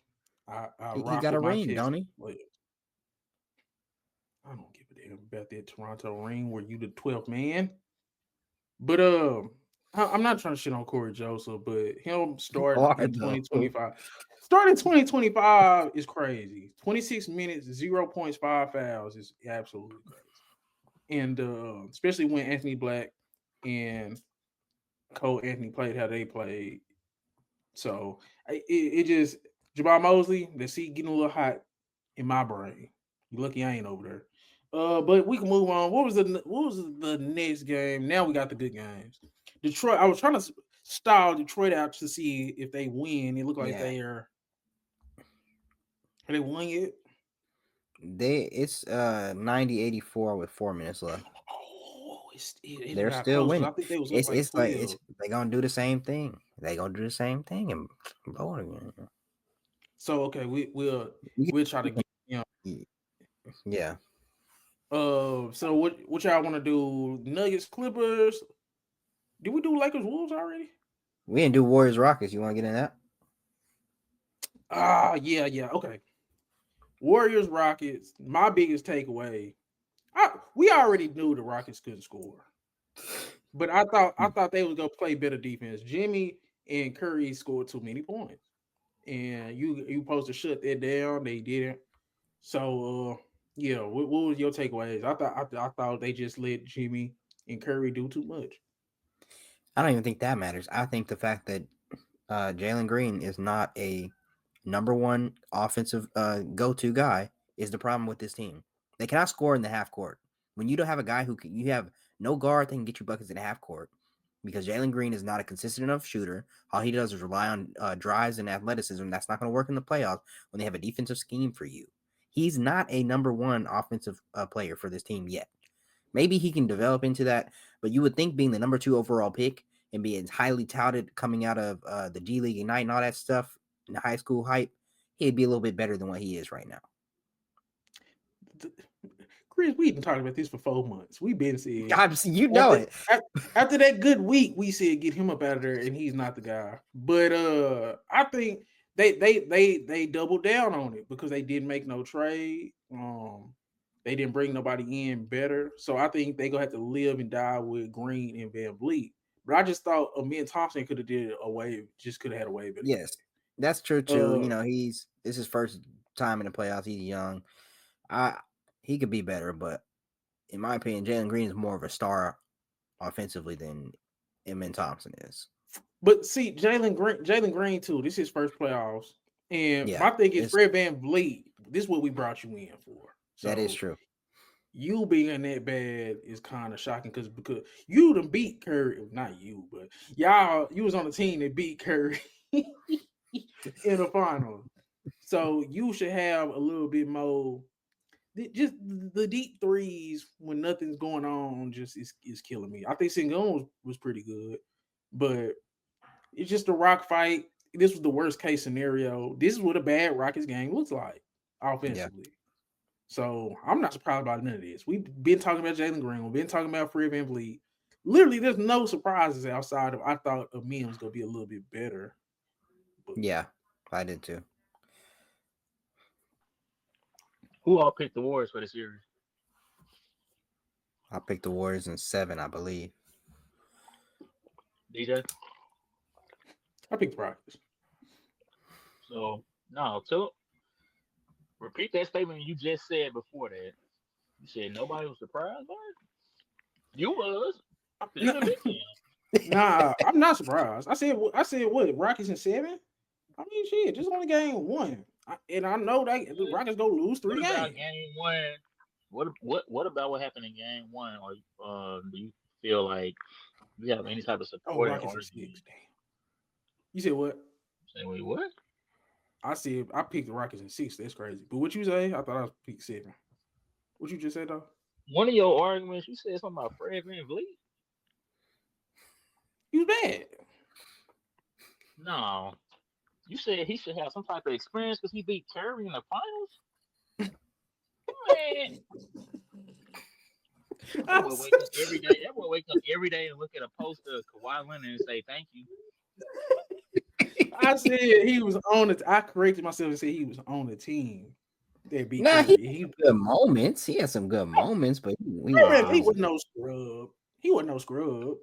I He rock got with a my ring, Texas don't he? players. I don't give a damn about that Toronto ring where you the 12th man. But I'm not trying to shit on Corey Joseph, but him starting in 2025. Starting 2025 is crazy. 26 minutes, 0 points, 5 fouls is absolutely crazy. And especially when Anthony Black and Cole Anthony played how they played. So it just Jamal Mosley, the seat getting a little hot in my brain. You lucky I ain't over there. But we can move on. What was the next game? Now we got the good games. Detroit. I was trying to style Detroit out to see if they win. It looked like they are. Have they won yet? It's 90-84 with 4 minutes left. Oh, it They're got still close. winning. I think they was It's like 12. they're gonna do the same thing. They're gonna do the same thing and blow it again. So okay, we'll try to get Yeah. So what y'all want to do? Nuggets, Clippers. Did we do Lakers, Wolves already? We didn't do Warriors Rockets. You want to get in that? Yeah. Okay. Warriors Rockets. My biggest takeaway. We already knew the Rockets couldn't score, but I thought they was gonna play better defense. Jimmy and Curry scored too many points, and you supposed to shut that down. They didn't. So yeah, what was your takeaways? I thought they just let Jimmy and Curry do too much. I don't even think that matters. I think the fact that Jalen Green is not a number one offensive go-to guy is the problem with this team. They cannot score in the half court. When you don't have a guy you have no guard that can get you buckets in the half court because Jalen Green is not a consistent enough shooter. All he does is rely on drives and athleticism. That's not going to work in the playoffs when they have a defensive scheme for you. He's not a number one offensive player for this team yet. Maybe he can develop into that, but you would think being the number 2 overall pick and being highly touted coming out of the G League Ignite and all that stuff in the high school hype, he'd be a little bit better than what he is right now. Chris, we've been talking about this for 4 months. We've been saying You know it. After that good week, we said get him up out of there, and he's not the guy. But I think they doubled down on it because they didn't make no trade. They didn't bring nobody in better. So I think they gonna have to live and die with Green and Van Vliet. But I just thought Amin Thompson could have did a way, just could have had a way better. Yes, that's true too. This is his first time in the playoffs. He's young. He could be better, but in my opinion, Jalen Green is more of a star offensively than Amin Thompson is. But see, Jalen Green too. This is his first playoffs, and my thing is Fred Van Vliet. This is what we brought you in for. So that is true. You being that bad is kind of shocking because you done beat Curry, not you, but you was on the team that beat Curry in the final. So you should have a little bit more. Just the deep threes when nothing's going on just is killing me. I think Sengun was pretty good, but it's just a rock fight. This was the worst case scenario. This is what a bad Rockets game looks like offensively. Yeah. So I'm not surprised about none of this. We've been talking about Jalen Green. We've been talking about Fred Van Vliet. Literally, there's no surprises outside of I thought Amin was going to be a little bit better. But yeah, I did too. Who all picked the Warriors for the series? I picked the Warriors in 7, I believe. DJ? I picked the Rockets. So, repeat that statement you just said before that. You said nobody was surprised by it? You was. Nah, I'm not surprised. I said what? Rockets in 7? I mean, shit, just only game 1. And I know that the Rockets go lose 3 games. Game 1? What about what happened in game 1? Or do you feel like you have any type of support? Rockets in 6. Damn. You said what? Say wait, what? I said I picked the Rockets in 6. That's crazy. But what you say? I thought I was picked 7. What you just said though? One of your arguments, you said something about Fred Van Vliet. He was bad. No. You said he should have some type of experience because he beat Curry in the finals? Man. That boy wake up every day and look at a poster of Kawhi Leonard and say thank you. I said he was on it. I corrected myself and said he was on the team. That beat Curry. He had good moments. He had some good moments, but he was no scrub. He wasn't no scrub.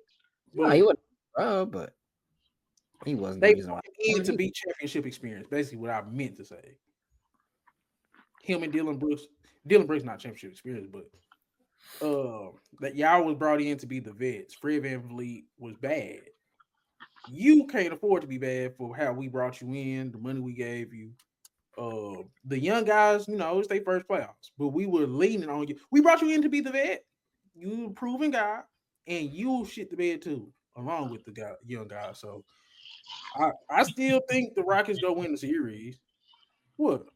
No, he wasn't no scrub, but he wasn't. They wanted to be championship experience. Basically, what I meant to say. Him and Dylan Brooks. Dylan Brooks not championship experience, but that y'all was brought in to be the vets. Fred Van Vliet was bad. You can't afford to be bad for how we brought you in, the money we gave you. The young guys, it's their first playoffs, but we were leaning on you. We brought you in to be the vet. You a proven guy, and you shit the bed too, along with the young guys. So I still think the Rockets go win the series. What?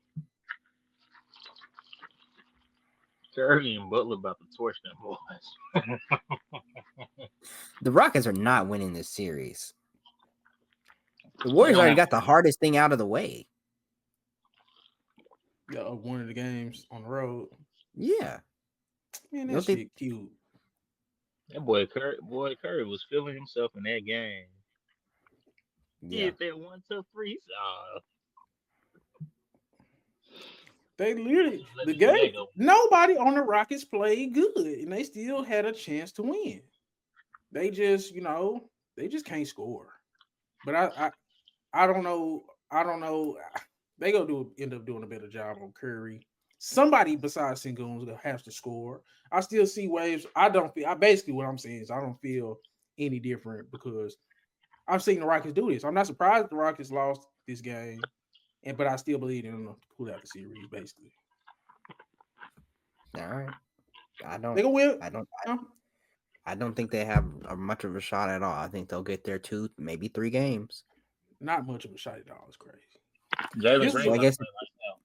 Curry and Butler about to torch them boys. The Rockets are not winning this series. The Warriors already got the hardest thing out of the way. Yeah, one of the games on the road. Yeah. Man, that shit cute. That boy Curry was feeling himself in that game. Yeah. He hit that 1-2-3. They literally Let the me see game. that go. Nobody on the Rockets played good, and they still had a chance to win. They just, they just can't score. But I don't know. I don't know. They gonna end up doing a better job on Curry. Somebody besides Sengun's gonna have to score. I still see waves. I don't feel. I basically what I'm saying is I don't feel any different because I've seen the Rockets do this. I'm not surprised the Rockets lost this game, but I still believe they're gonna pull out the series. Basically, All right. I they don't. gonna win. I don't. You know, I don't think they have much of a shot at all. I think they'll get their 2, maybe 3 games. not much of a shot at all. It's crazy. Jalen This Green is So I about to guess, play like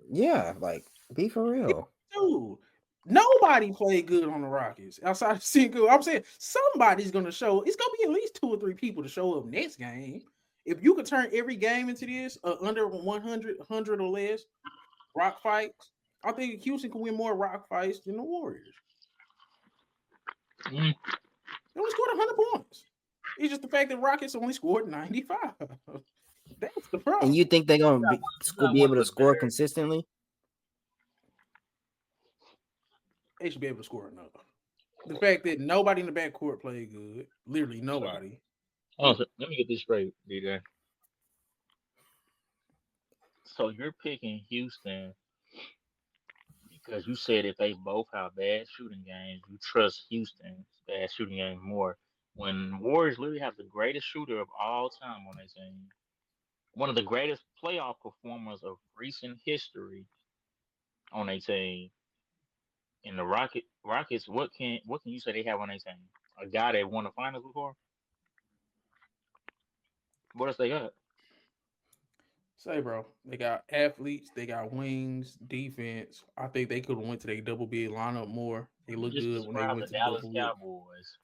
yeah, like be for real. dude. Nobody played good on the Rockets outside of Sengun. I'm saying somebody's gonna show. It's gonna be at least 2 or 3 people to show up next game. If you could turn every game into this under 100 or less rock fights, I think Houston can win more rock fights than the Warriors. that. They only scored 100 points. It's just the fact that Rockets only scored 95. That's the problem. And you think they're gonna You got be one able of to the score better. consistently? They should be able to score enough. The fact that nobody in the backcourt played good, literally nobody. Oh, so let me get this straight, DJ. So you're picking Houston because you said if they both have bad shooting games, you trust Houston's bad shooting game more. When Warriors literally have the greatest shooter of all time on their team, one of the greatest playoff performers of recent history on their team, in the Rockets, what can you say they have on their team? A guy that won the finals before? What else they got? Say, bro, they got athletes, they got wings, defense. I think they could have went to their double bid lineup more. They You look just good when they described went the to the Dallas double bid. Cowboys.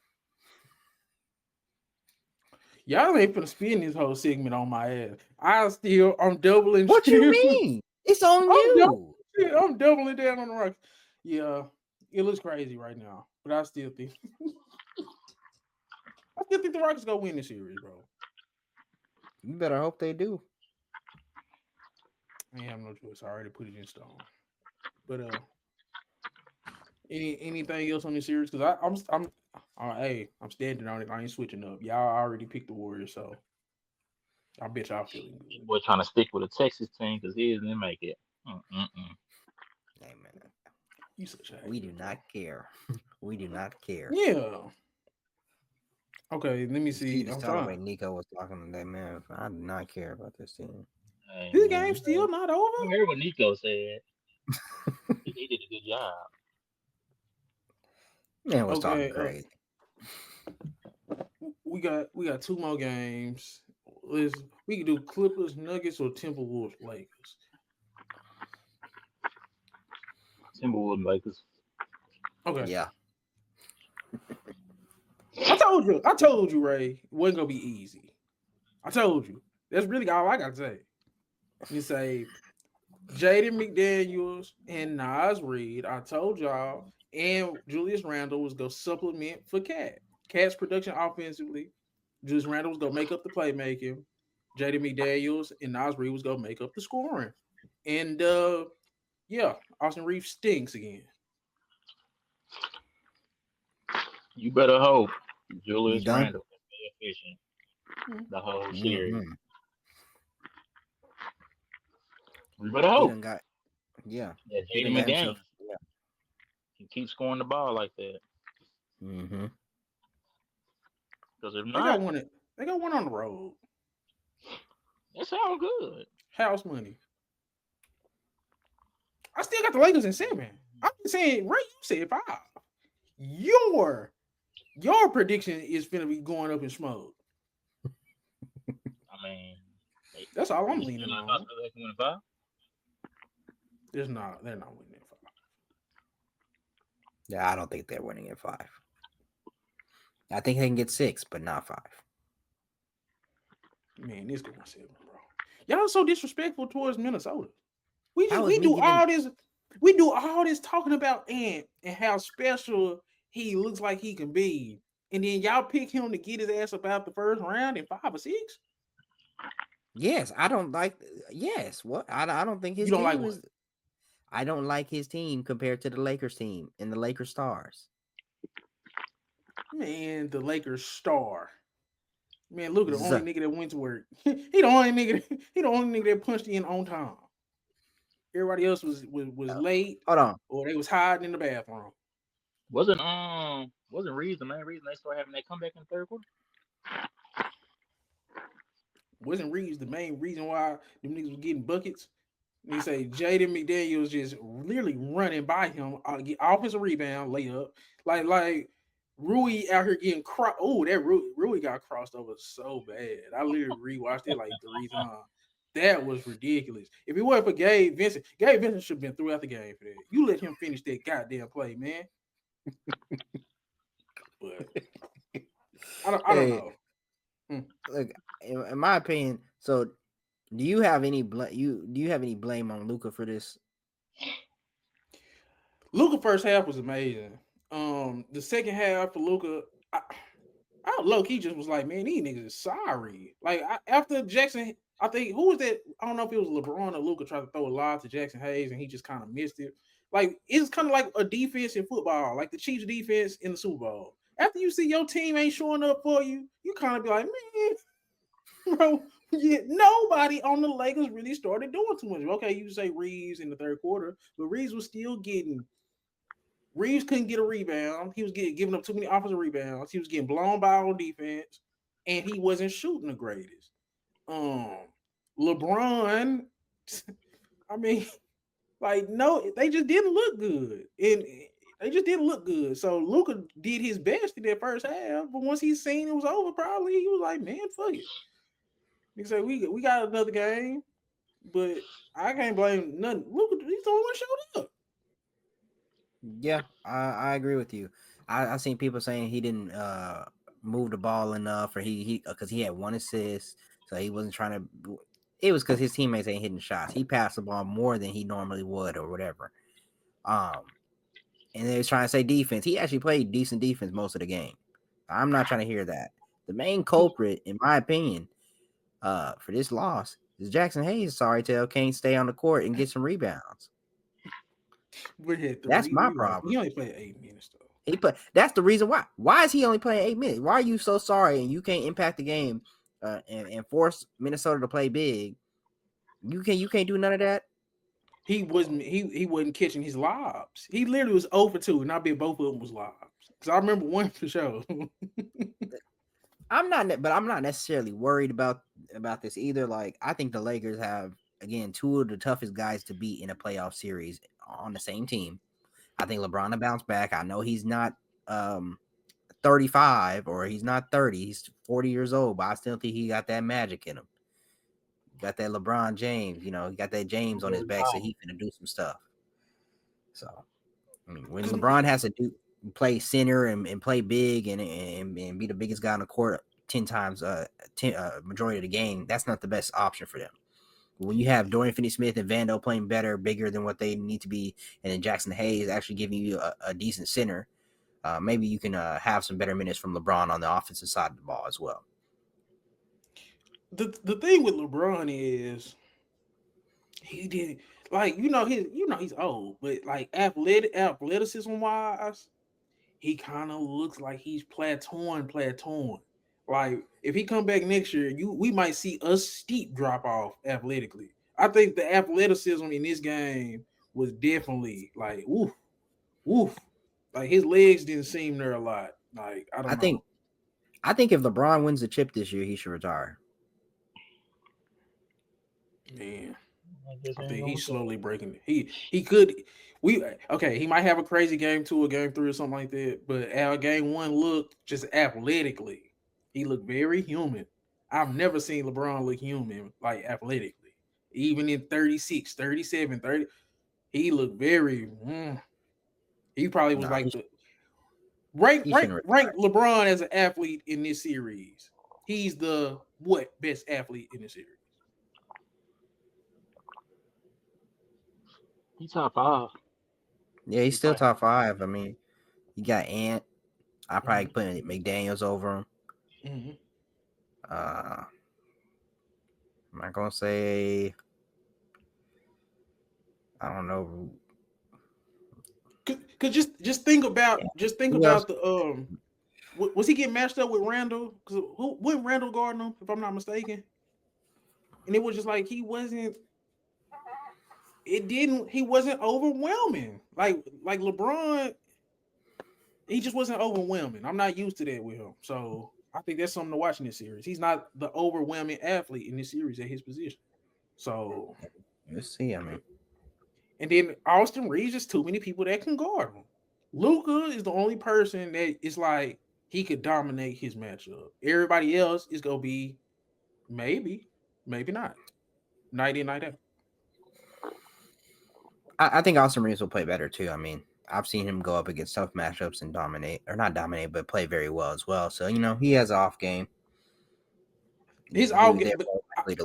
Y'all ain't finna spin this whole segment on my ass. I'm doubling. What you mean? It's on you. I'm doubling down on the Rockets. Yeah, it looks crazy right now, but I still think the Rockets gonna win this series, bro. You better hope they do. I ain't have no choice. I already put it in stone. But anything else on this series? Because I'm standing on it. I ain't switching up. Y'all already picked the Warriors, so I bet y'all feeling good. Boy, trying to stick with a Texas team because he didn't make it. Hey man, You such a hater, we do bro. not care. We do not care. Yeah. Okay, let me You see. just I'm tell the way trying. Nico was talking to that man. I do not care about this team. Hey, This man, game's still not over. you heard what Nico said. He did a good job. Man was Okay, talking crazy. we got 2 more games. We can do Clippers, Nuggets, or Timberwolves, Lakers. Timberwolves Lakers. Okay. Yeah. I told you, Ray, it wasn't gonna be easy. I told you. That's really all I gotta say. You say Jaden McDaniels and Nas Reed. I told y'all, and Julius Randle was gonna supplement for Cat. Cat's production offensively. Julius Randle was gonna make up the playmaking. Jaden McDaniels and Nas Reed was gonna make up the scoring. And yeah, Austin Reeves stinks again. You better hope You Julius done? Randle can be efficient the whole series. Mm-hmm. You better He hope done got. Yeah. that He Jaden done got McDaniels himself. Yeah. can keep scoring the ball like that. Mm-hmm. Because if They got not, one. They got one on the road. that sounds good. House money. I still got the Lakers in 7. I'm just saying, Ray, you said 5. Your prediction is going to be going up in smoke. I mean, That's all I'm you leaning still not on. possibly they can win 5? They're not winning at 5. Yeah, I don't think they're winning at 5. I think they can get 6, but not 5. Man, this going 7, bro. Y'all are so disrespectful towards Minnesota. We me do giving- all this. We do all this talking about Ant and how special he looks like he can be, and then y'all pick him to get his ass up out the first round in 5 or 6. Yes, I don't like. Yes, what? I don't think his You don't game like is. I don't like his team compared to the Lakers team and the Lakers stars. Man, the Lakers star. Man, look at the only Z- nigga that went to work. He the only nigga. He the only nigga that punched in on time. Everybody else was late Hold on. or they was hiding in the bathroom. Wasn't Reeves the main reason they started having that comeback in the third quarter? Wasn't Reeves the main reason why them niggas was getting buckets? They say Jaden McDaniels just literally running by him, get offensive rebound, layup. Like Rui out here getting Oh, that Rui got crossed over so bad. I literally rewatched it like 3 times. That was ridiculous. If it wasn't for Gabe Vincent should have been throughout the game for that. You let him finish that goddamn play, man. But I don't know. Look, in my opinion, so do you have any blame on Luka for this? Luka first half was amazing. The second half for Luka, I low key just was like, man, these niggas is sorry. Like after Jackson, I think who was that? I don't know if it was LeBron or Luka tried to throw a lob to Jackson Hayes and he just kind of missed it. Like it's kind of like a defense in football, like the Chiefs defense in the Super Bowl. After you see your team ain't showing up for you, you kind of be like, man, bro, yeah, nobody on the Lakers really started doing too much. Okay, you say Reeves in the third quarter, but Reeves was still getting. Reeves couldn't get a rebound. He was giving up too many offensive rebounds. He was getting blown by on defense, and he wasn't shooting the greatest. LeBron, I mean, like no, they just didn't look good, and they just didn't look good. So Luka did his best in that first half, but once he seen it was over, probably he was like, man, fuck it. He said we got another game, but I can't blame nothing. Luka, he's the only one showed up. Yeah, I agree with you. I seen people saying he didn't move the ball enough, or he because he had 1 assist, so he wasn't trying to. It was because his teammates ain't hitting shots. He passed the ball more than he normally would, or whatever. And they was trying to say defense. He actually played decent defense most of the game. I'm not trying to hear that. The main culprit, in my opinion, for this loss is Jackson Hayes. Sorry, tell can't stay on the court and get some rebounds. We had That's 30 my rebounds. problem. He only played 8 minutes though. That's the reason why. Why is he only playing 8 minutes? Why are you so sorry and you can't impact the game and force Minnesota to play big? You can't do none of that. He wasn't catching his lobs. He literally was over 2, and I bet both of them was lobs. Because I remember one for sure. I'm not necessarily worried about this either. Like I think the Lakers have again 2 of the toughest guys to beat in a playoff series on the same team. I think LeBron will bounce back. I know he's not 35 or he's not 30. He's 40 years old, but I still think he got that magic in him. Got that LeBron James, he got that James on his back, so he finna do some stuff. So, I mean, when LeBron has to play center and play big and be the biggest guy on the court 10 times, majority of the game, that's not the best option for them. When you have Dorian Finney-Smith and Vando playing better, bigger than what they need to be, and then Jackson Hayes actually giving you a decent center, maybe you can have some better minutes from LeBron on the offensive side of the ball as well. The thing with LeBron is he did he's old, but like athleticism wise, he kind of looks like he's plateauing. Like if he come back next year, we might see a steep drop off athletically. I think the athleticism in this game was definitely like woof. Like his legs didn't seem there a lot. Like I don't know. I think if LeBron wins the chip this year, he should retire. Man, I I think he's slowly breaking it. He could he might have a crazy game 2 or game 3 or something like that, but our game 1 looked just athletically. He looked very human. I've never seen LeBron look human like athletically. Even in 36, 37, 30, he looked very he probably was No, like the rank he rank shouldn't rank retire. LeBron as an athlete in this series. He's the best athlete in the series. He's top 5. Yeah, he's He still probably top 5. I mean, you got Ant. I probably Mm-hmm. put McDaniels over him. Mm-hmm. I'm not gonna say I don't know Cause just think about Who else? the was he getting matched up with Randall? Because who wouldn't Randall guard him, if I'm not mistaken? And it was just like he wasn't overwhelming. Like LeBron, he just wasn't overwhelming. I'm not used to that with him. So I think that's something to watch in this series. He's not the overwhelming athlete in this series at his position. So Let's see. I mean, and then Austin Reeves, just too many people that can guard him. Luka is the only person that is like he could dominate his matchup. Everybody else is gonna be maybe not. Night in, night out. I think Austin Reeves will play better too. I mean, I've seen him go up against tough matchups and not dominate, but play very well as well. So he has an off game. He's all game, but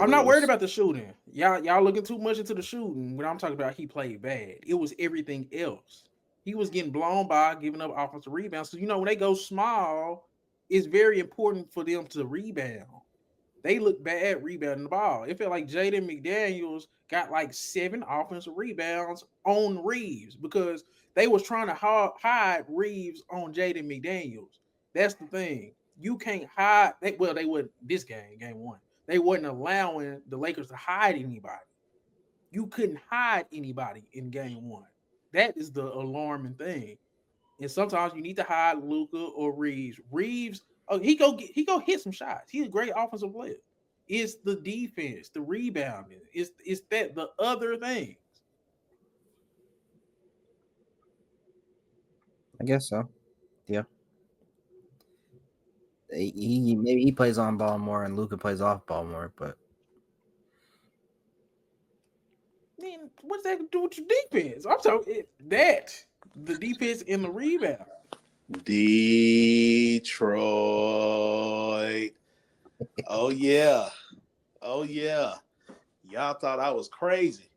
I'm not worried about the shooting. Y'all looking too much into the shooting when I'm talking about he played bad. It was everything else. He was getting blown by, giving up offensive rebounds. So when they go small, it's very important for them to rebound. They look bad rebounding the ball. It felt like Jaden McDaniels got like 7 offensive rebounds on Reeves because they was trying to hide Reeves on Jaden McDaniels. That's the thing. You can't hide. They wouldn't this game 1. They wasn't allowing the Lakers to hide anybody. You couldn't hide anybody in game 1. That is the alarming thing. And sometimes you need to hide Luka or Reeves. Reeves, he go hit some shots. He's a great offensive player. It's the defense, the rebounding. It's that the other things. I guess so. Yeah. Maybe he plays on ball more and Luka plays off ball more, but Man, what's that to do with your defense? I'm talking the defense and the rebound. Detroit. Oh yeah. Y'all thought I was crazy.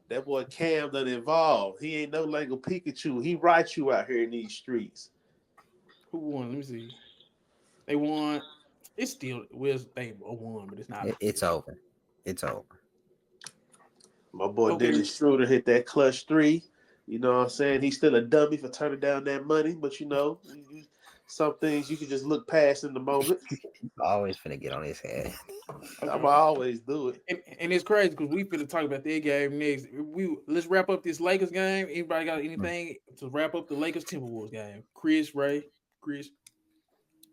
That boy Cam done involved. He ain't no Lego Pikachu. He writes you out here in these streets. Who won? Let me see. They won. It's still they won, but it's not. It's over. It's over. My boy Dennis Schroeder hit that clutch 3. You know what I'm saying? He's still a dummy for turning down that money, but some things you can just look past in the moment. Always finna get on his head. I'm always do it. And it's crazy because we finna talk about their game next. Let's wrap up this Lakers game. Anybody got anything to wrap up the Lakers Timberwolves game? Chris.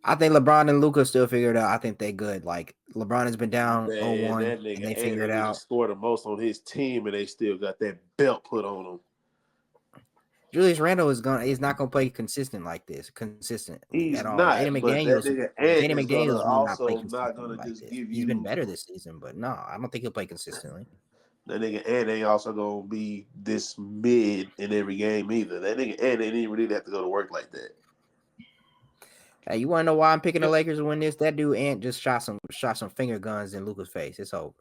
I think LeBron and Luka still figure it out. I think they good. Like LeBron has been down 0-1, and they figure it out. Scored the most on his team, and they still got that belt put on them. Julius Randle is not gonna play consistent like this. He's at all. not. Jaden McDaniels will not play consistently like this. He's been better this season, but no, I don't think he'll play consistently. That nigga and ain't also gonna be this mid in every game either. That nigga and they didn't really have to go to work like that. Hey, you want to know why I'm picking the Lakers to win this? That dude Ant just shot some finger guns in Luka's face. It's over.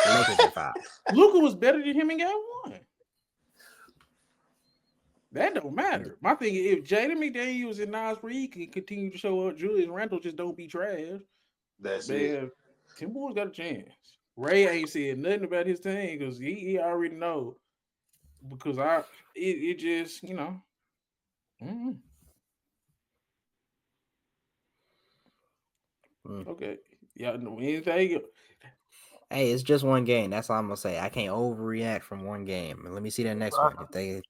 The Lakers are 5. Luka was better than him in game 1. That don't matter. My thing is, if Jaden McDaniels and Nas Reed can continue to show up, Julius Randle just don't be trash. That's it. Timberwolves got a chance. Ray ain't said nothing about his team because he already know. Because it just Mm-hmm. Okay. Y'all know anything? Hey, it's just one game. That's all I'm gonna say. I can't overreact from one game. Let me see that next one. If they,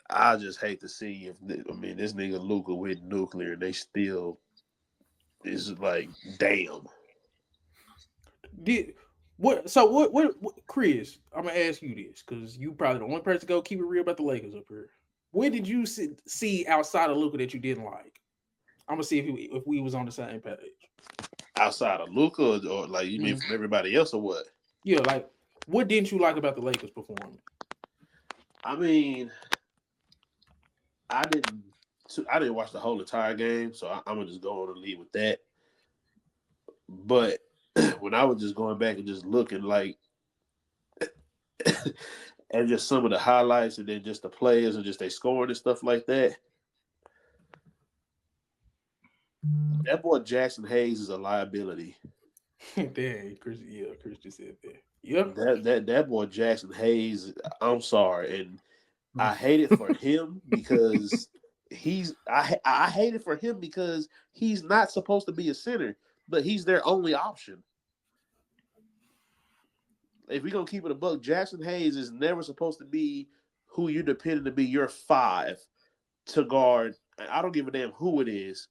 I just hate to see this nigga Luka with nuclear. They still is like, damn. What, Chris? I'm gonna ask you this because you probably the only person to go keep it real about the Lakers up here. What did you see outside of Luka that you didn't like? I'm gonna see if we was on the same page. Outside of Luka, or like you mean from everybody else, or what? Yeah, like what didn't you like about the Lakers' performance? I mean, I didn't watch the whole entire game, so I'm gonna just go on and leave with that. But when I was just going back and just looking like and just some of the highlights and then just the players and just they scoring and stuff like that. That boy Jackson Hayes is a liability. Dang, Chris just said that. Yep. That boy Jackson Hayes, I'm sorry. And I hate it for him because I hate it for him because he's not supposed to be a center, but he's their only option. If we're gonna keep it a buck, Jackson Hayes is never supposed to be who you're depending to be your 5 to guard. I don't give a damn who it is.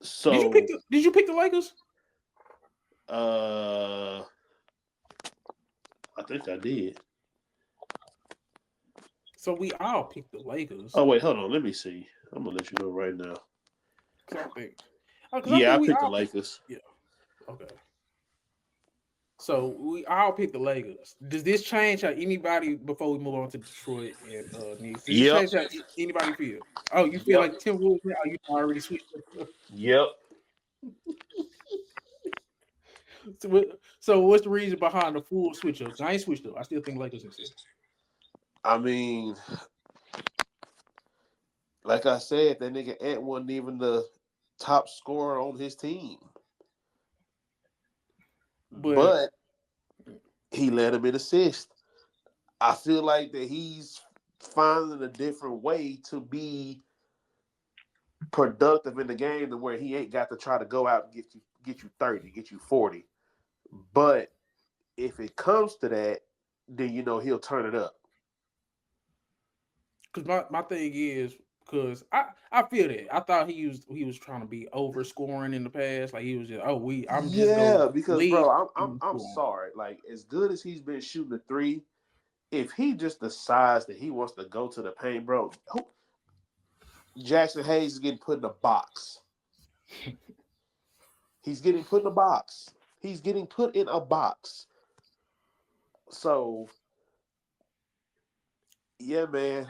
So Did you pick the Lakers? I think I did. So we all picked the Lakers. Oh wait, hold on. Let me see. I'm gonna let you know right now. I think I we picked the all Lakers. Yeah. Okay. So we all picked the Lakers. Does this change how anybody before we move on to Detroit and Knicks? Does this change how anybody feel? Oh, you feel like Timberwolves now? You already switched up. Yep. So what's the reason behind the full switch up? I ain't switched up. I still think Lakers instead. I mean, like I said, that nigga Ant wasn't even the top scorer on his team. But he led him in assists. I feel like that he's finding a different way to be productive in the game to where he ain't got to try to go out and get you 30, get you 40. But if it comes to that, then he'll turn it up. Because my thing is, because I feel that. I thought he was trying to be over scoring in the past. Like he was just because bro, I'm sorry. Like as good as he's been shooting the 3, if he just decides that he wants to go to the paint, bro, Jackson Hayes is getting put in a box. He's getting put in a box. He's getting put in a box. So, yeah, man.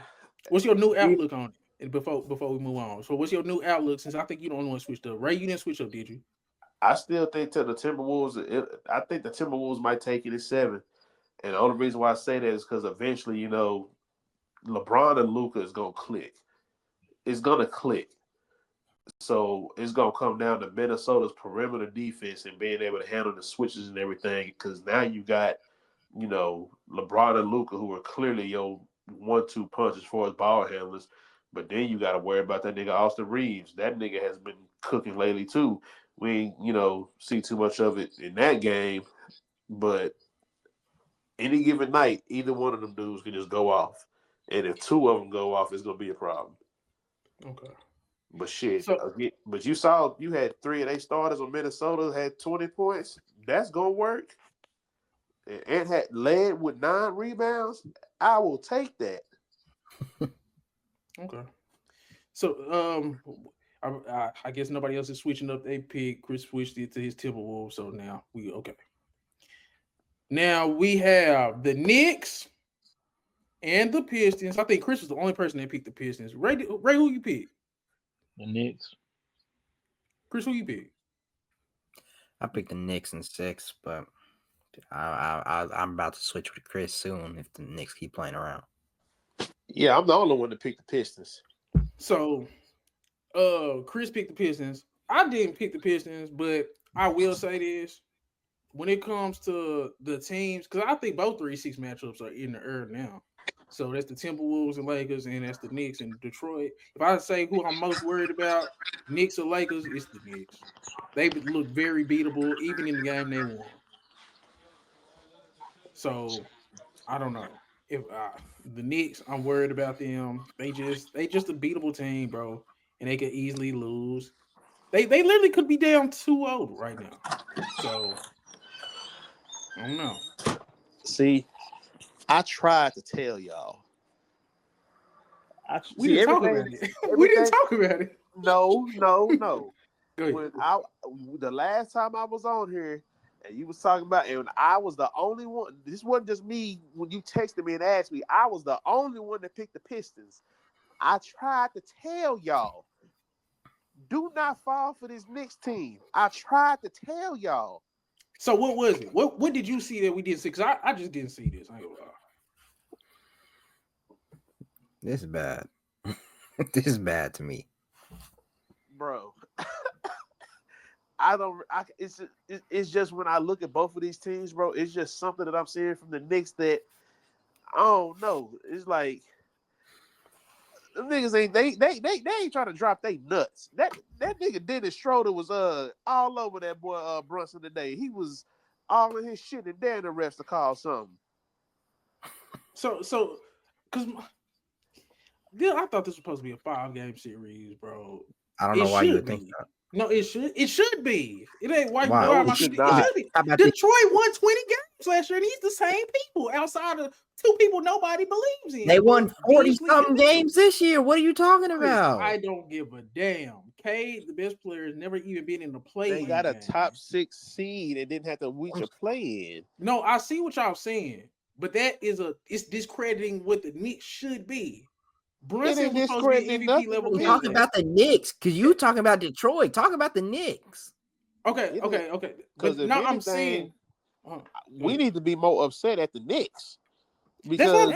What's your new outlook on it before we move on? So what's your new outlook since I think you don't want to switch up? Ray, you didn't switch up, did you? I still think to the Timberwolves, I think the Timberwolves might take it at 7. And the only reason why I say that is because eventually, LeBron and Luka is going to click. It's going to click. So it's going to come down to Minnesota's perimeter defense and being able to handle the switches and everything because now you got, LeBron and Luka who are clearly your 1-2 punch as far as ball handlers. But then you got to worry about that nigga Austin Reeves. That nigga has been cooking lately too. We ain't, see too much of it in that game. But any given night, either one of them dudes can just go off. And if 2 of them go off, it's going to be a problem. Okay. But shit, but you saw you had 3 of their starters on Minnesota had 20 points. That's gonna work. And had led with 9 rebounds. I will take that. Okay. So I guess nobody else is switching up their pick. Chris switched it to his Timberwolves. So now we okay. Now we have the Knicks and the Pistons. I think Chris was the only person that picked the Pistons. Ray, who you pick? The Knicks. Chris, who you pick? I picked the Knicks in 6, but I'm about to switch with Chris soon if the Knicks keep playing around. Yeah, I'm the only one to pick the Pistons. So, Chris picked the Pistons. I didn't pick the Pistons, but I will say this: when it comes to the teams, because I think both 3-6 matchups are in the air now. So that's the Timberwolves and Lakers, and that's the Knicks and Detroit. If I say who I'm most worried about, Knicks or Lakers, it's the Knicks. They look very beatable, even in the game they won. So I don't know if the Knicks. I'm worried about them. They just a beatable team, bro, and they could easily lose. They literally could be down 2-0 right now. So I don't know. See, I tried to tell y'all. We didn't talk about it. We didn't talk about it. No. Go ahead. When the last time I was on here, and you was talking about, and I was the only one. This wasn't just me. When you texted me and asked me, I was the only one that picked the Pistons. I tried to tell y'all, do not fall for this Knicks team. I tried to tell y'all. So what was it? What did you see that we didn't see? Because I just didn't see this. I ain't gonna lie. This is bad. This is bad to me. Bro. I don't. It's just when I look at both of these teams, bro. It's just something that I'm seeing from the Knicks that I don't know. It's like them niggas ain't they ain't trying to drop they nuts. That nigga Dennis Schroeder was all over that boy Brunson today. He was all in his shit and daring the refs to call something. So, because I thought this was supposed to be a 5-game series, bro. I don't know why you would think be. that. No, it should. It should be. It ain't why. Why? Why No, am I it should thinking- It not. should be. How about this? Detroit won 20 games last year, and he's the same people outside of 2 people nobody believes in. They won 40 Beasley something and games this year. What are you talking Chris, about? I don't give a damn. Cade, the best player, has never even been in the play. They got a game. top 6 seed and didn't have to reach a play-in. No, I see what y'all saying, but it's discrediting what the Knicks should be. Brunson was supposed to be discrediting MVP nothing level to We're me. talking candidate. about the Knicks because you talking about Detroit. Talk about the Knicks. Okay. Because But now I'm saying we need to be more upset at the Knicks. That's Because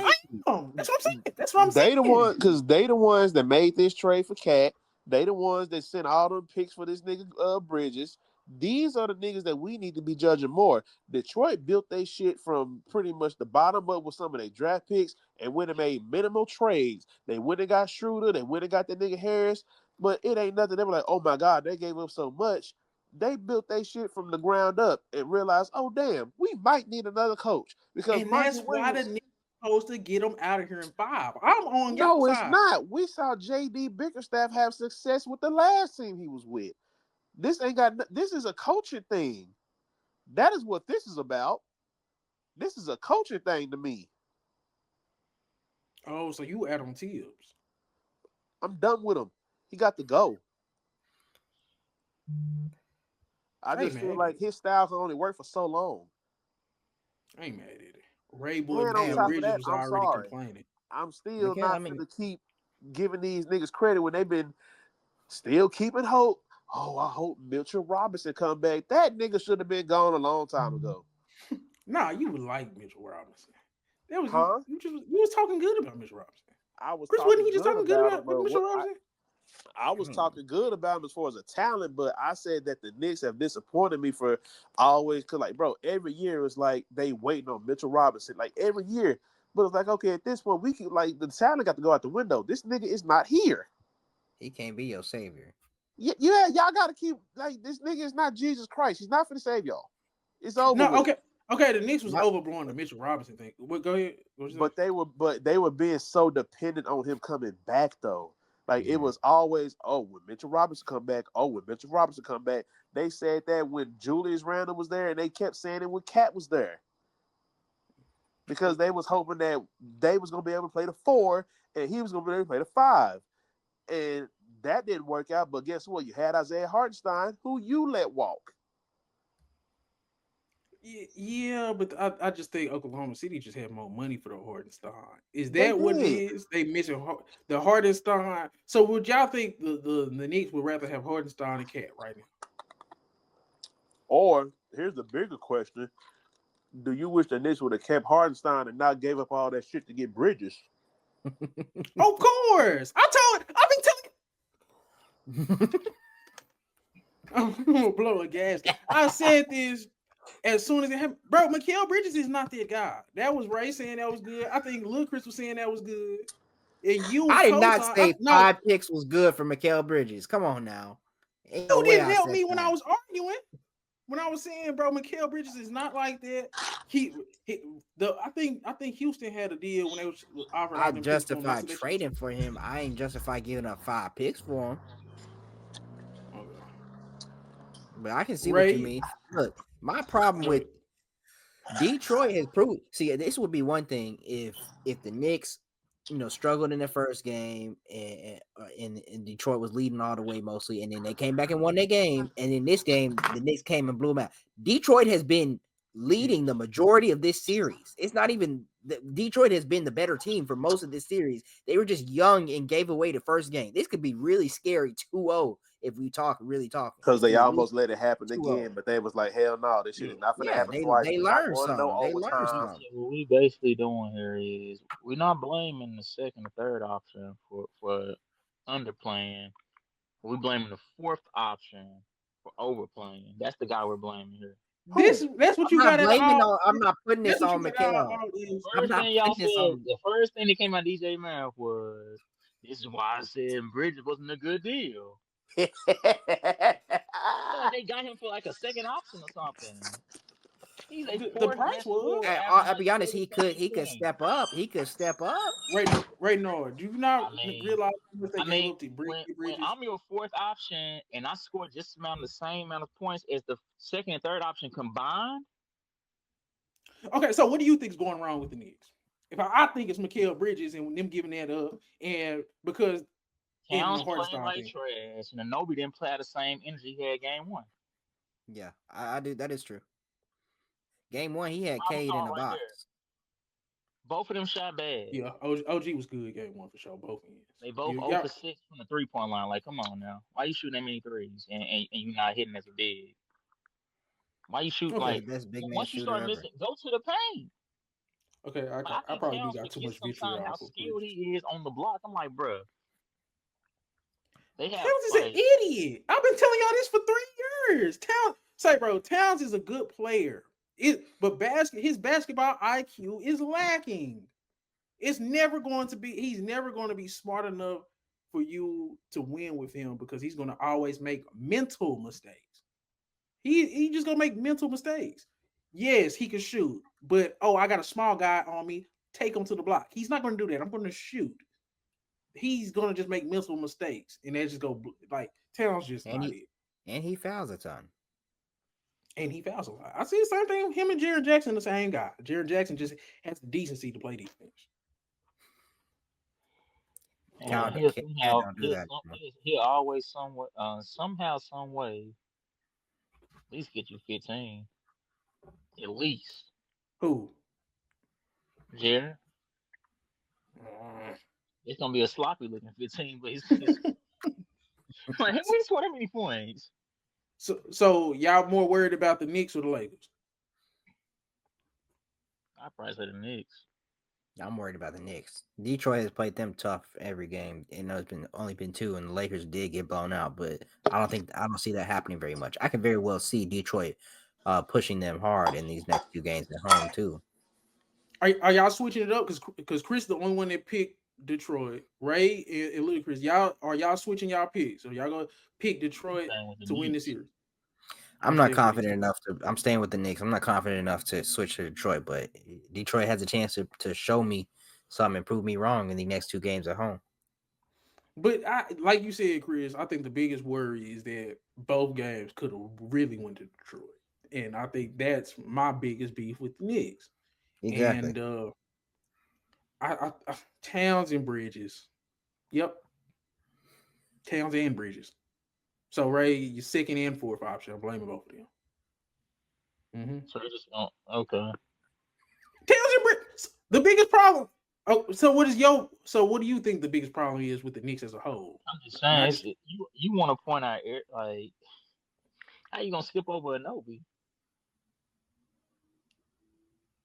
what I'm saying. they the one, because they the ones that made this trade for Cat. They the ones that sent all them picks for this nigga Bridges. These are the niggas that we need to be judging more. Detroit built their shit from pretty much the bottom up with some of their draft picks and went and made minimal trades. They went and got Schroeder. They went and got that nigga Harris. But it ain't nothing. They were like, oh my God, they gave up so much. They built their shit from the ground up and realized, oh damn, we might need another coach. Because And that's why the Knicks supposed to get them out of here in 5. I'm on your No, side. it's not. We saw J.D. Bickerstaff have success with the last team he was with. This is a coaching thing. That is what this is about. This is a coaching thing to me. Oh, so you Adam Tibbs. I'm done with him. He got to go. I just feel like his style can only work for so long. I ain't mad at it. Ray Boy And on Mikal top of Bridges that, was I'm already sorry. complaining. I'm still Mikal, not going to keep giving these niggas credit when they've been still keeping hope. Oh, I hope Mitchell Robinson come back. That nigga should have been gone a long time ago. Nah, you would like Mitchell Robinson. That was Huh? you was talking good about Mitchell Robinson. I was Chris, talking wasn't he just good talking good about him, Mitchell Robinson? I was talking good about him as far as a talent, but I said that the Knicks have disappointed me for always. Cause like, bro, every year it's like they waiting on Mitchell Robinson, like every year. But it's like, okay, at this point, we can like the talent got to go out the window. This nigga is not here. He can't be your savior. Yeah, y'all got to keep like this nigga is not Jesus Christ. He's not for to save y'all. It's over. No, with. Okay. The Knicks was overblowing the Mitchell Robinson thing. Go ahead. But they were being so dependent on him coming back though. Like it was always, when Mitchell Robinson come back, They said that when Julius Randle was there, and they kept saying it when Cat was there. Because they was hoping that they was gonna be able to play the 4 and he was gonna be able to play the 5. And that didn't work out. But guess what? You had Isaiah Hartenstein, who you let walk. Yeah, but I just think Oklahoma City just had more money for the Hardenstein. Is They that what it did. is? They missing the Hardenstein. So would y'all think the Knicks would rather have Hardenstein and Cat right now? Or here's the bigger question: do you wish the Knicks would have kept Hardenstein and not gave up all that shit to get Bridges? Of course, I've been telling. I'm gonna blow a gas. I said this as soon as it happened. Bro, Mikal Bridges is not that guy. That was Ray saying that was good. I think Lil Chris was saying that was good. And you I did not say 5 picks was good for Mikal Bridges. Come on now. You didn't help me when I was arguing. When I was saying, bro, Mikal Bridges is not like that. I think Houston had a deal when they was offering. I justified trading for him. I ain't justified giving up 5 picks for him. Okay. But I can see what you mean. Look, my problem with Detroit has proved. See, this would be one thing if the Knicks, struggled in the first game and Detroit was leading all the way mostly, and then they came back and won their game, and in this game the Knicks came and blew them out. Detroit has been leading the majority of this series. It's not even Detroit has been the better team for most of this series. They were just young and gave away the first game. This could be really scary 2-0 if we really talking. Because they almost let it happen again, but they was like, hell no, this shit is not going to happen twice. They learned something. They learned something. What we basically doing here is we're not blaming the second or third option for underplaying. We're blaming the fourth option for overplaying. That's the guy we're blaming here. That's what I'm you not got out of blaming all. on. I'm not putting That's this what you on got out of Mikal. all this. I'm First not thing y'all putting this said, on. the first thing that came out of DJ mouth was, "This is why I said Bridges wasn't a good deal." Like they got him for like a second option or something. He's a The fourth price best was scorer, I'll averaging be honest. like He 30 could something points. step up. He could step up. right now. Do you not realize how much they gave up to when Bridges? I'm your fourth option and I score just the same amount of points as the second and third option combined. Okay, so what do you think is going wrong with the Knicks? If I think it's Mikal Bridges and them giving that up, and because in Towns the hard playing style like thing. trash, and Anobi didn't play at the same energy he had game one. Yeah, I do. That is true. Game one, he had Problem Cade in solved the right there. box. Both of them shot bad. Yeah, OG was good game one for sure. Both ends. They both 0 for 6 from the 3-point line. Like, come on now. Why you shooting that many threes and you not hitting as a big? Why you shoot like Best big man once you shooter start ever. missing, go to the paint. Okay, I think probably Towns got too forgets much vitriol sometimes how off of skilled Bridges. he is on the block. I'm like, bruh. They have Towns is like, an idiot. I've been telling y'all this for 3 years. Towns is a good player. But his basketball IQ is lacking. It's never going to be. He's never going to be smart enough for you to win with him because he's going to always make mental mistakes. He just gonna make mental mistakes. Yes, he can shoot, but I got a small guy on me. Take him to the block. He's not going to do that. I'm going to shoot. He's going to just make mental mistakes, and they just go like Towns just not it. And he fouls a ton. And he fouls a lot. I see the same thing. Him and Jaren Jackson, the same guy. Jaren Jackson just has the decency to play defense. He'll always somehow, some way, at least get you 15. At least. Who? Jaren. It's gonna be a sloppy looking 15, but he's like, we scored how many points? So y'all more worried about the Knicks or the Lakers? I probably say the Knicks. I'm worried about the Knicks. Detroit has played them tough every game. You know, it's only been 2, and the Lakers did get blown out, but I don't see that happening very much. I could very well see Detroit pushing them hard in these next 2 games at home too. Are y'all switching it up? Because Chris is the only one that picked Detroit. Ray and Ludacris, y'all switching y'all picks? So y'all gonna pick Detroit to win this series? I'm not confident enough to. I'm staying with the Knicks. I'm not confident enough to switch to Detroit, but Detroit has a chance to show me something and prove me wrong in the next 2 games at home. But like you said, Chris, I think the biggest worry is that both games could have really went to Detroit, and I think that's my biggest beef with the Knicks. Exactly. And I Towns and Bridges. Yep. Towns and Bridges. So Ray, your second and fourth option. I'm blaming both of them. Mm-hmm. So they just okay. Towns and Bridges. The biggest problem. Oh, so what do you think the biggest problem is with the Knicks as a whole? I'm just saying, you want to point out like how you gonna skip over Anobi?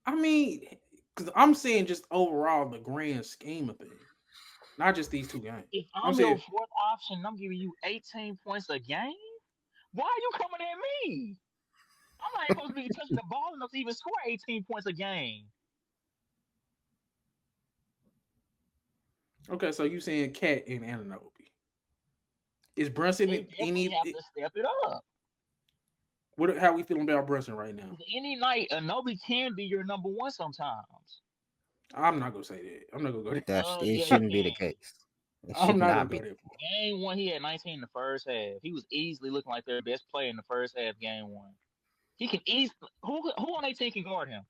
I mean, because I'm saying just overall the grand scheme of things, not just these 2 games. If I'm your fourth option, I'm giving you 18 points a game. Why are you coming at me? I'm not supposed to be touching the ball enough to even score 18 points a game. Okay, so you saying Cat and Anunoby? Is Brunson have to step it up? How we feeling about Brunson right now? Any night, Anobi can be your number 1 sometimes. I'm not gonna say that. I'm not gonna go there. It shouldn't be the case. It should not be. Game 1, he had 19 in the first half. He was easily looking like their best player in the first half. Game 1, he can easily. Who on 18 can guard him?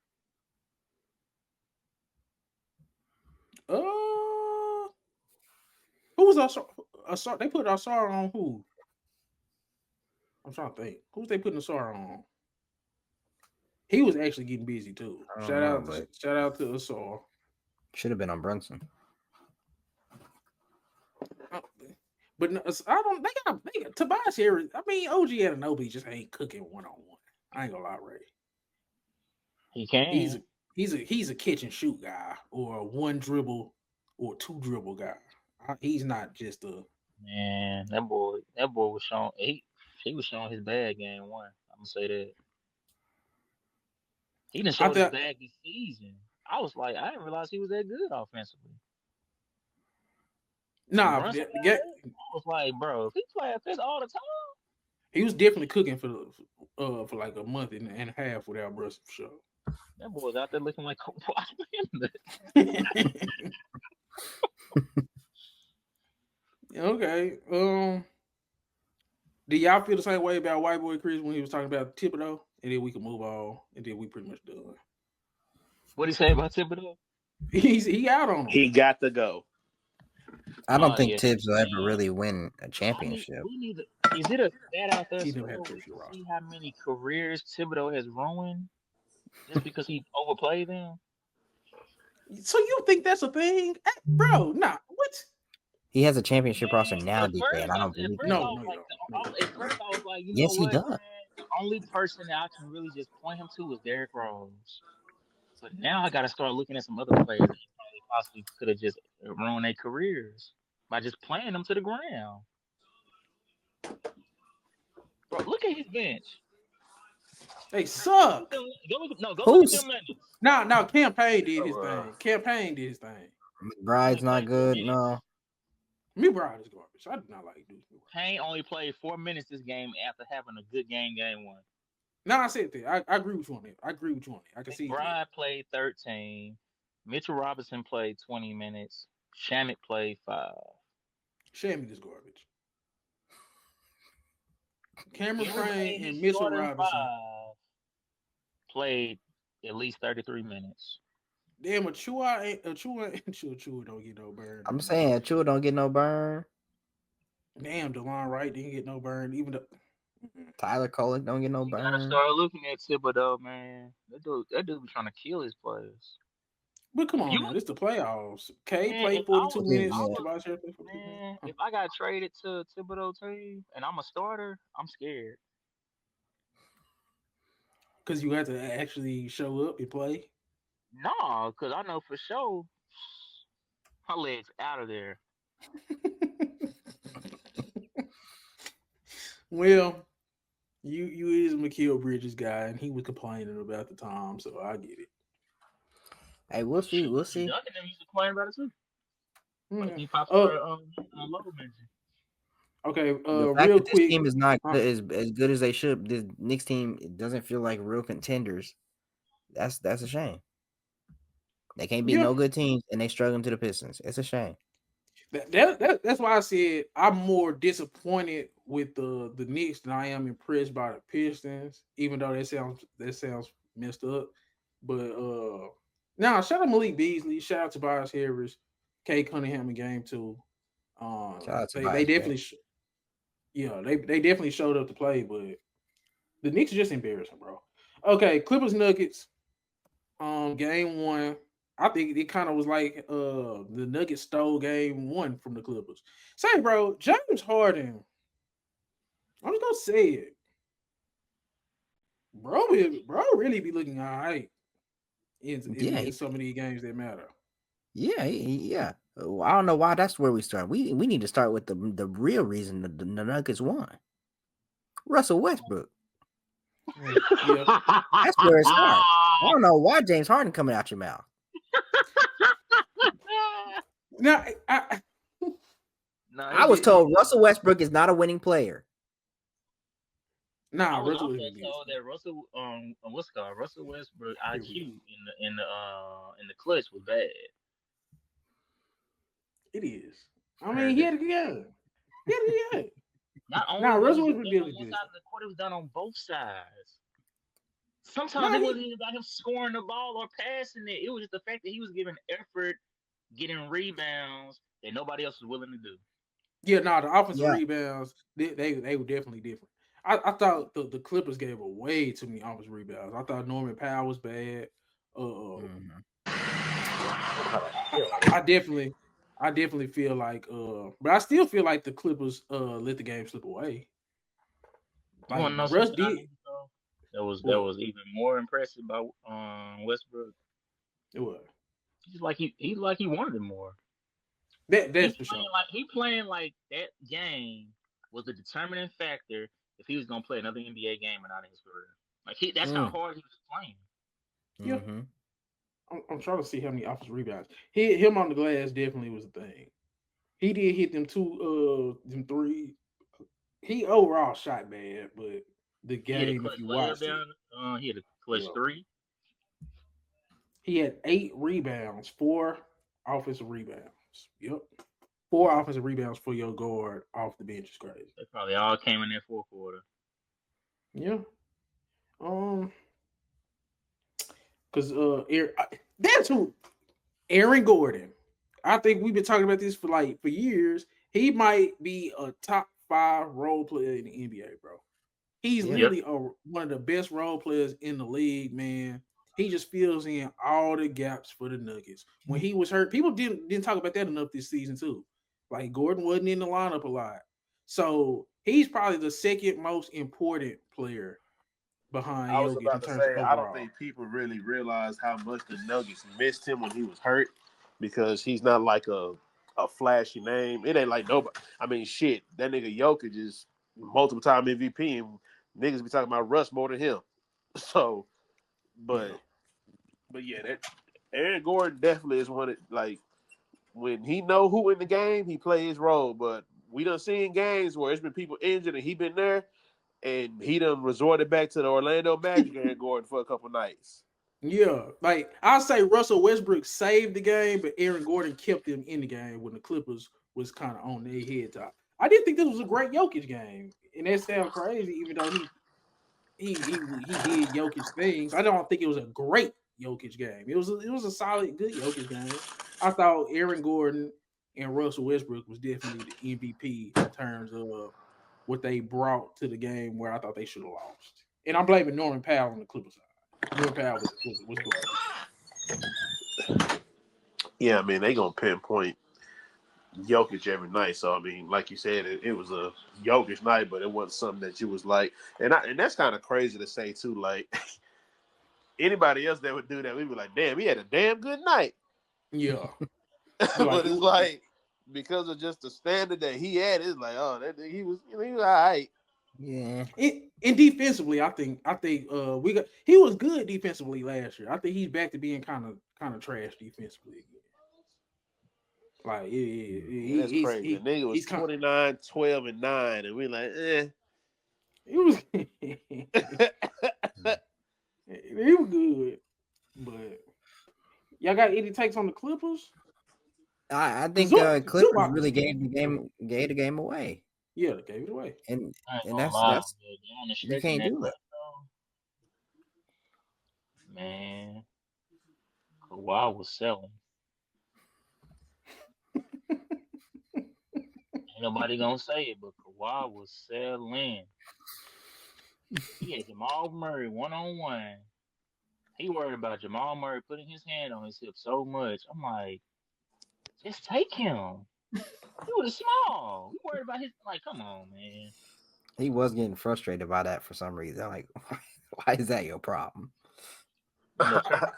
Who was Asar? They put Asar on who? I'm trying to think. Who's they putting Asar on? He was actually getting busy too. Shout out to Asar. Should have been on Brunson. But I don't. They got Tobias Harris. I mean, OG Anunoby just ain't cooking 1-on-1. I ain't gonna lie, Ray. He can. He's a catch and shoot guy, or a 1 dribble or 2 dribble guy. He's not just a man. That boy was showing. He was showing his bag game one. I'm gonna say that. He didn't I show his thought bag this season. I was like, I didn't realize he was that good offensively. When nah, Brunson got get hurt, I was like, bro, if he play like this all the time, he was definitely cooking for like a month and a half without Brunson for sure. that boy's out there looking like Kawhi Okay. Do y'all feel the same way about White Boy Chris when he was talking about Thibodeau? And then we can move on, and then we pretty much done. What he say about Thibodeau? He out on him. He got to go. I don't think Yeah. Tibbs will ever really win a We championship. need to, is it a stat out there He never had so to we fix your can roster. see how many careers Thibodeau has ruined just because he overplayed them? So you think that's a thing, bro? Nah, what? He has a championship roster now, At DK, first, and I don't I believe No, that. no, you don't. at first I was like, you Yes, know he what, does. man? The only person that I can really just point him to is Derrick Rose. But now I got to start looking at some other players that probably possibly could have just ruined their careers by just playing them to the ground. Bro, look at his bench. They suck. Go look at Who's them minutes. Now Campaign did his Oh, thing. Campaign did his thing. McBride's not good? No. McBride is garbage. I do not like Deuce McBride. Payne only played 4 minutes this game after having a good game one. No, I said that. I agree with you on that. I can see that. McBride played 13. Mitchell Robinson played 20 minutes. Shamit played 5. Shammy is garbage. Cameron Everybody Payne he's and Mitchell starting Robinson. 5 played at least 33 minutes. Damn, Achua don't get no burn. I'm saying Chua don't get no burn. Damn, DeLon Wright didn't get no burn. Even though Tyler Kolek don't get no You gotta burn. start looking at Thibodeau, man. That dude be trying to kill his players. But come on You- now, this the playoffs. K Man, played if I 42 was- minutes. Yeah. Tobias Harris played 42 Man, minutes. if I got traded to Thibodeau team and I'm a starter, I'm scared. Because you have to actually show up and play. No, because I know for sure my legs out of there. Well, you is Mikal Bridges guy, and he was complaining about the time, so I get it. Hey, we'll see. We'll see. Duncan them used to complain about it too. Like he pops Oh. for local mention. Okay, The fact real that this quick. team is not as good as they should. This Knicks team doesn't feel like real contenders. That's a shame. They can't beat no good teams, and they struggling to the Pistons. It's a shame. That's why I said I'm more disappointed with the Knicks than I am impressed by the Pistons, even though that sounds messed up. But now shout out Malik Beasley, shout out Tobias Harris, K Cunningham in game 2. Shout out to They definitely they definitely showed up to play, but the Knicks are just embarrassing, bro. Okay, Clippers Nuggets. Game 1. I think it kind of was like the Nuggets stole game 1 from the Clippers. Say, bro, James Harden. I'm just gonna say it. Bro really be looking all right in some of these games that matter. Yeah. I don't know why that's where we start. We need to start with the real reason the Nuggets won. Russell Westbrook. Yeah. That's where it starts. I don't know why James Harden coming out your mouth. Now, I was told Russell Westbrook is not a winning player. I was Russell also Westbrook. told that Russell Westbrook IQ in the clutch was bad. It is. I mean, he had a good game. Yeah. Not only Nah, was Russell it Westbrook done did on it one good. side of the court, it was done on both sides. Sometimes it wasn't even about him scoring the ball or passing it. It was just the fact that he was giving effort, getting rebounds that nobody else was willing to do. Yeah, the offensive rebounds, they were definitely different. I thought the Clippers gave away too many offensive rebounds. I thought Norman Powell was bad. I definitely feel like but I still feel like the Clippers let the game slip away. Like Russ did. That was even more impressive by Westbrook. It was. He's like he wanted it more. That's for sure. He playing like that game was a determining factor if he was gonna play another NBA game or not in his career. Like that's how hard he was playing. Yeah. Mm-hmm. I'm trying to see how many offensive rebounds. Him on the glass definitely was a thing. He did hit them them three. He overall shot bad, but the He had a game, if clutch you layup watched it, down. He had a clutch yeah. 3. He had 8 rebounds, 4 offensive rebounds. Yep. 4 offensive rebounds for your guard off the bench is crazy. They probably all came in that fourth quarter. Yeah. Because that's who Aaron Gordon. I think we've been talking about this for years. He might be a top 5 role player in the NBA, bro. He's literally one of the best role players in the league, man. He just fills in all the gaps for the Nuggets. When he was hurt, people didn't talk about that enough this season too. Like Gordon wasn't in the lineup a lot, so he's probably the second most important player behind I was Jokic in about to terms of say, I don't overall. think people really realize how much the Nuggets missed him when he was hurt because he's not like a flashy name. It ain't like nobody. I mean, shit, that nigga Jokic is multiple time MVP, and niggas be talking about Russ more than him. So, but yeah, that Aaron Gordon definitely is one that when he know who in the game, he play his role. But we done seen games where it's been people injured and he been there. And he done resorted back to the Orlando Magic Aaron Gordon for a couple nights. Yeah, I'll say Russell Westbrook saved the game, but Aaron Gordon kept them in the game when the Clippers was kind of on their head top. I didn't think this was a great Jokic game, and that sounds crazy, even though he did Jokic things. I don't think it was a great Jokic game. It was a solid, good Jokic game. I thought Aaron Gordon and Russell Westbrook was definitely the MVP in terms of what they brought to the game where I thought they should have lost. And I'm blaming Norman Powell on the Clippers side. Norman Powell was great. Yeah, I mean, they going to pinpoint Jokic every night. So, I mean, like you said, it was a Jokic night, but it wasn't something that you was like. And that's kind of crazy to say, too. Like, anybody else that would do that, we'd be like, damn, he had a damn good night. Yeah. But it's like, because of just the standard that he had, it's like, oh, he was all right. Yeah. And defensively, I think he was good defensively last year. I think he's back to being kind of trash defensively again. Like that's crazy. The nigga was 29, 12, and 9, and we're like, It was he was good, but y'all got any takes on the Clippers? I think Clippers really gave the game away. Yeah, they gave it away, and that's you can't do it. Man, Kawhi was selling. Ain't nobody gonna say it, but Kawhi was selling. He had Jamal Murray 1-on-1. He worried about Jamal Murray putting his hand on his hip so much. I'm like, just take him. He was small. We worried about his come on, man. He was getting frustrated by that for some reason. I'm like, why is that your problem? I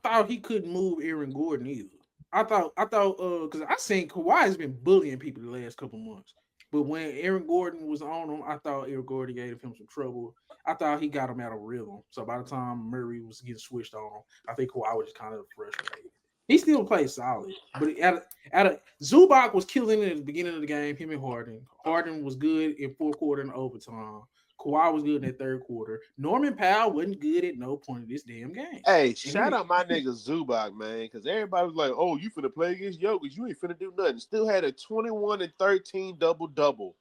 thought he couldn't move Aaron Gordon either. I thought because I seen Kawhi has been bullying people the last couple months. But when Aaron Gordon was on him, I thought Aaron Gordon gave him some trouble. I thought he got him out of rhythm. So by the time Murray was getting switched on him, I think Kawhi was just kind of frustrated. He still played solid, but Zubac was killing it at the beginning of the game. Him and Harden. Harden was good in fourth quarter and overtime. Kawhi was good in that third quarter. Norman Powell wasn't good at no point of this damn game. Hey, shout out my nigga Zubac, man, because everybody was like, "Oh, you finna play against Jokic? You ain't finna do nothing." Still had a 21 and 13 double.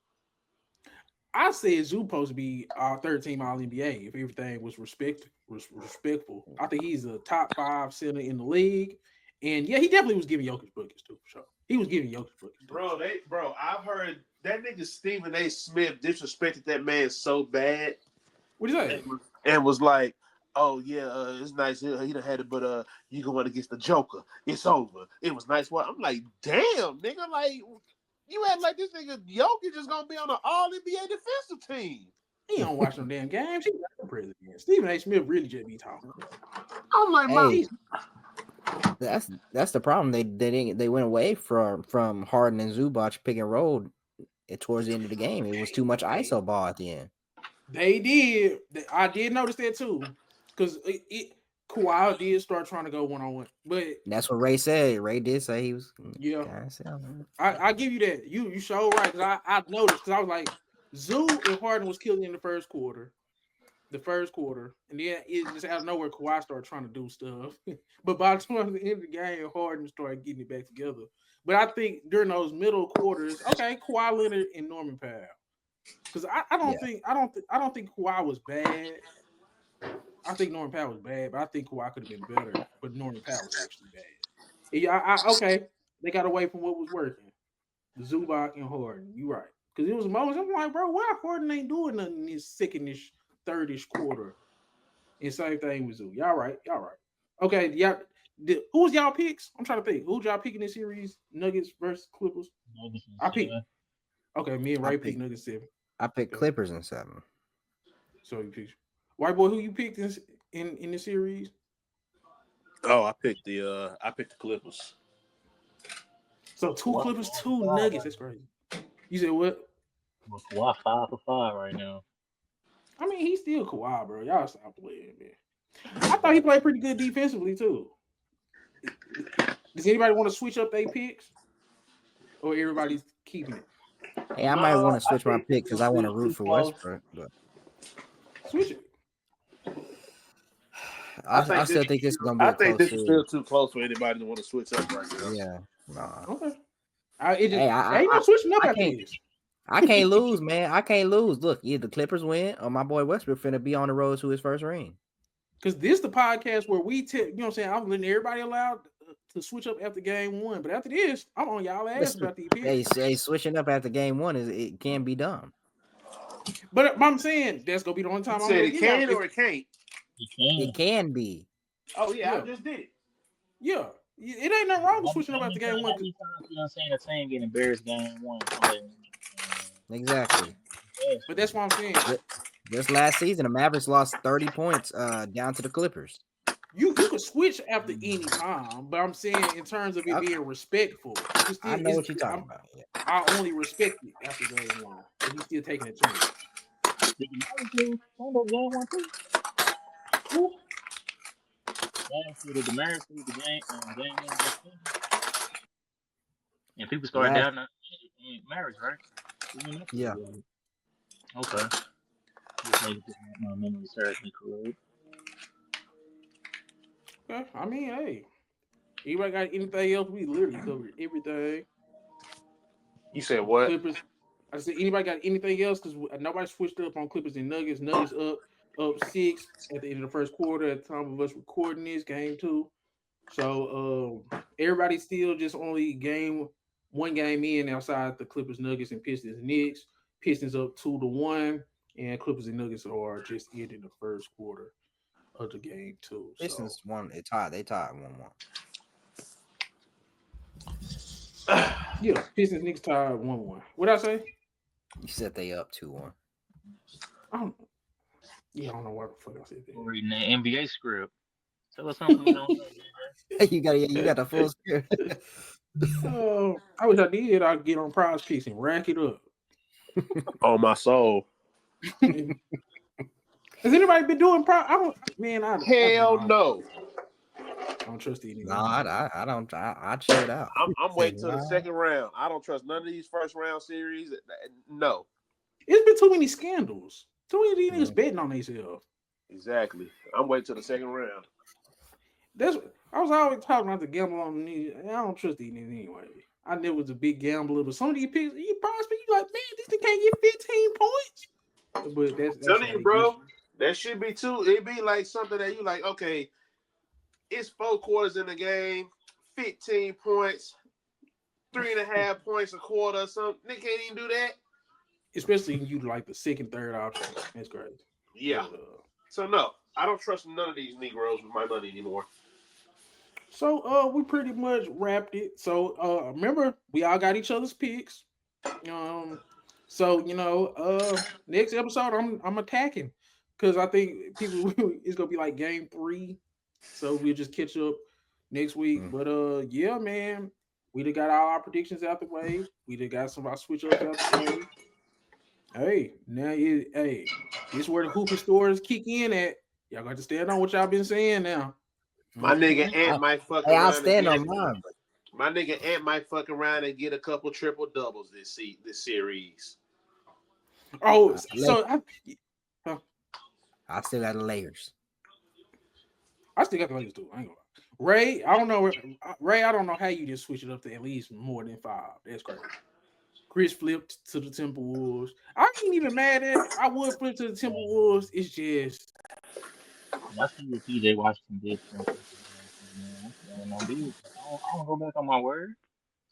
I said Zoo supposed to be our third team All NBA if everything was respectful. I think he's a top 5 center in the league. And yeah, he definitely was giving Jokic buckets too, for sure. He was giving Jokic buckets. Bro, I've heard that nigga Stephen A. Smith disrespected that man so bad. What did he say? And was like, "Oh yeah, it's nice. He done had it, but you going against the Joker. It's over. It was nice." What I'm like, damn, nigga, like you act like this nigga Jokic is gonna be on an All NBA defensive team. He don't watch no damn games. He got the president. Stephen A. Smith really just be talking. I'm like, hey, that's the problem. They went away from Harden and Zubac pick and roll towards the end of the game. It was too much ISO ball at the end. They did. I did notice that too, because Kawhi did start trying to go 1-on-1, but And that's what Ray said. Ray did say he was. yeah, God, I give you that. You sure right, because I noticed, because I was like, Zoo and Harden was killing in the first quarter, and then it just out of nowhere Kawhi started trying to do stuff. But by the time the end of the game, Harden started getting it back together. But I think during those middle quarters, okay, Kawhi Leonard and Norman Powell. Because I don't think Kawhi was bad. I think Norman Powell was bad, but I think Kawhi could have been better. But Norman Powell was actually bad. Yeah, okay, they got away from what was working. Zubac and Harden, you right? Because it was Moses. I'm like, bro, why Harden ain't doing nothing in this second-ish, third-ish quarter? And same thing with Zoo. Y'all right. Okay, who was y'all picks? I'm trying to think. Who y'all picking this series? Nuggets versus Clippers. I picked. Okay, me and Ray picked Nuggets 7. I picked Clippers in 7. So you picked White Boy. Who you picked in the series? Oh, I picked the Clippers. So 2 Clippers, 2 Nuggets. That's crazy. You said what? Well, Kawhi 5 for 5 right now. I mean, he's still Kawhi, bro. Y'all stop playing, man. I thought he played pretty good defensively too. Does anybody want to switch up their picks, or everybody's keeping it? Hey, I might want to switch my pick because I want to root for Westbrook. But switch it. I still think this is gonna be. I think this is still too close for anybody to want to switch up right now. Yeah. Nah. Okay. Ain't no switching up after this. I can't lose, man. I can't lose. Look, either the Clippers win or my boy Westbrook finna be on the road to his first ring. Because this is the podcast where we you know what I'm saying? I'm letting everybody allowed to switch up after game 1. But after this, I'm on y'all ass about the picks. Hey, switching up after game 1 it can be done. But I'm saying that's gonna be the only time I'm saying it can or it can't. It can be. Oh yeah, I just did it. Yeah. It ain't nothing wrong with switching up after game 1. You know what I'm saying? The team getting embarrassed game 1. Exactly. But that's what I'm saying. This last season, the Mavericks lost 30 points down to the Clippers. You could switch after any time, but I'm saying in terms of it being respectful. I know what you're talking about. Yeah. I only respect it after game 1. But he's still taking it to me. Game 1 too. Who? The Mavericks the game 1. And people start down the Mavericks, right? Yeah. Okay. Just make my memory serves me correct. Okay. I mean, hey. Anybody got anything else? We literally covered everything. You said what? Clippers. I said anybody got anything else? Because nobody switched up on Clippers and Nuggets. Nuggets up 6 at the end of the first quarter at the time of us recording this game 2. So everybody still just only one game in outside the Clippers, Nuggets, and Pistons, Knicks. Pistons up 2-1, and Clippers and Nuggets are just ending the first quarter of the game 2. Pistons won. They tied 1-1. Yeah, Pistons Knicks tied 1-1. What'd I say? You said they up 2-1. I don't know what the fuck I said. We're reading the NBA script. Tell us something we don't know. You got the full script. I wish I did. I'd get on Prize Picks and rack it up. On my soul. Has anybody been doing Hell no. I don't trust it anymore. No, I don't. I chill it out. I'm waiting till the second round. I don't trust none of these first round series. No. It's been too many scandals. Too many niggas betting on themselves. Exactly. I'm waiting till the second round. I was always talking about the gamble on these. I don't trust these niggas anyway. I never was a big gambler, but some of these picks, you prospect, you like, man, this thing can't get 15 points. But that's telling you, bro, that should be too. It'd be like something that you like, okay, it's 4 quarters in the game, 15 points, 3.5 points a quarter or something. They can't even do that. Especially you like the second, third option. That's crazy. Yeah. So no, I don't trust none of these Negroes with my money anymore. So we pretty much wrapped it. So remember, we all got each other's picks. So next episode I'm attacking because I think people it's gonna be like game 3. So we'll just catch up next week. But yeah, man, We done got all our predictions out the way. We done got some of our switch ups out the way. Hey, this where the hooping stores kick in at. Y'all got to stand on what y'all been saying now. My nigga Ant might fuck Hey, I'll around and stand get on mine. my nigga Ant might fuck around and get a couple triple doubles this series. Oh, so I still got the Lakers. I still got the Lakers too. I ain't gonna lie. Ray, I don't know. Ray, I don't know how you just switch it up to at least more than 5. That's crazy. Chris flipped to the Timberwolves. I ain't even mad at it. I would flip to the Timberwolves. It's just I see what PJ Washington did for him. Man, I'm no big. I don't go back on my word.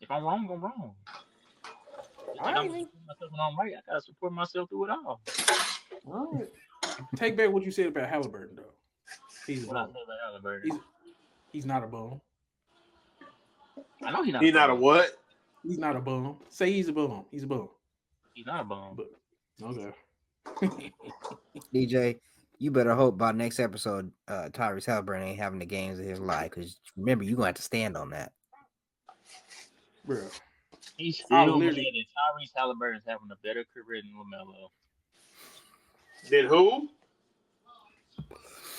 If I'm wrong, I'm wrong. Just like I I'm ain't even. support myself when I'm right. I gotta support myself through it all. All right. Take back what you said about Halliburton, though. He's a What I bum. said about Halliburton. He's not a bum. I know he's not. He not a what? He's not a bum. Say he's a bum. He's a bum. He's not a bum. But okay. DJ, you better hope by next episode, Tyrese Halliburton ain't having the games of his life. Because remember, you're going to have to stand on that. Bro. He's still mad that Tyrese Halliburton's having a better career than LaMelo. Did who?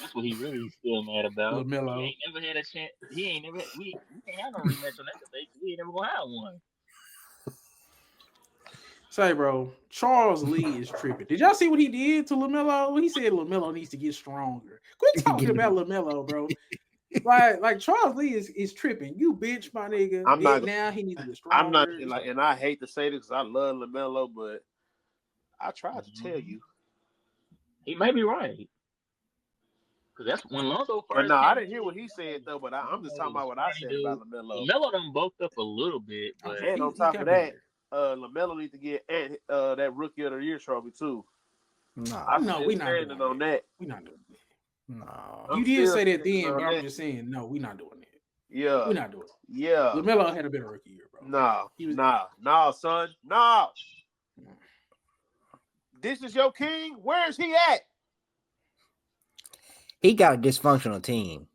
That's what he really still mad about. LaMelo. He ain't never had a chance. We can't have no rematch on that debate. We ain't never gonna have one. Say, bro, Charles Lee is tripping. Did y'all see what he did to LaMelo? He said LaMelo needs to get stronger. Quit talking about LaMelo, bro. like Charles Lee is tripping. You bitch, my nigga. Now he needs to get stronger. I'm not and I hate to say this because I love LaMelo, but I tried to tell you. He may be right. Because that's when Lonzo first. But no, I didn't hear what he said though. But I'm just talking about what I said about LaMelo. LaMelo done bulked up a little bit, but and on top of that, LaMelo needs to get that Rookie of the Year trophy too. No, we not doing on that. We not doing it. No, you did say that then, but I'm just saying, no, we not doing it. Yeah, we not doing it. Yeah, LaMelo had a better rookie year, bro. No, son, no. This is your king. Where's he at? He got a dysfunctional team.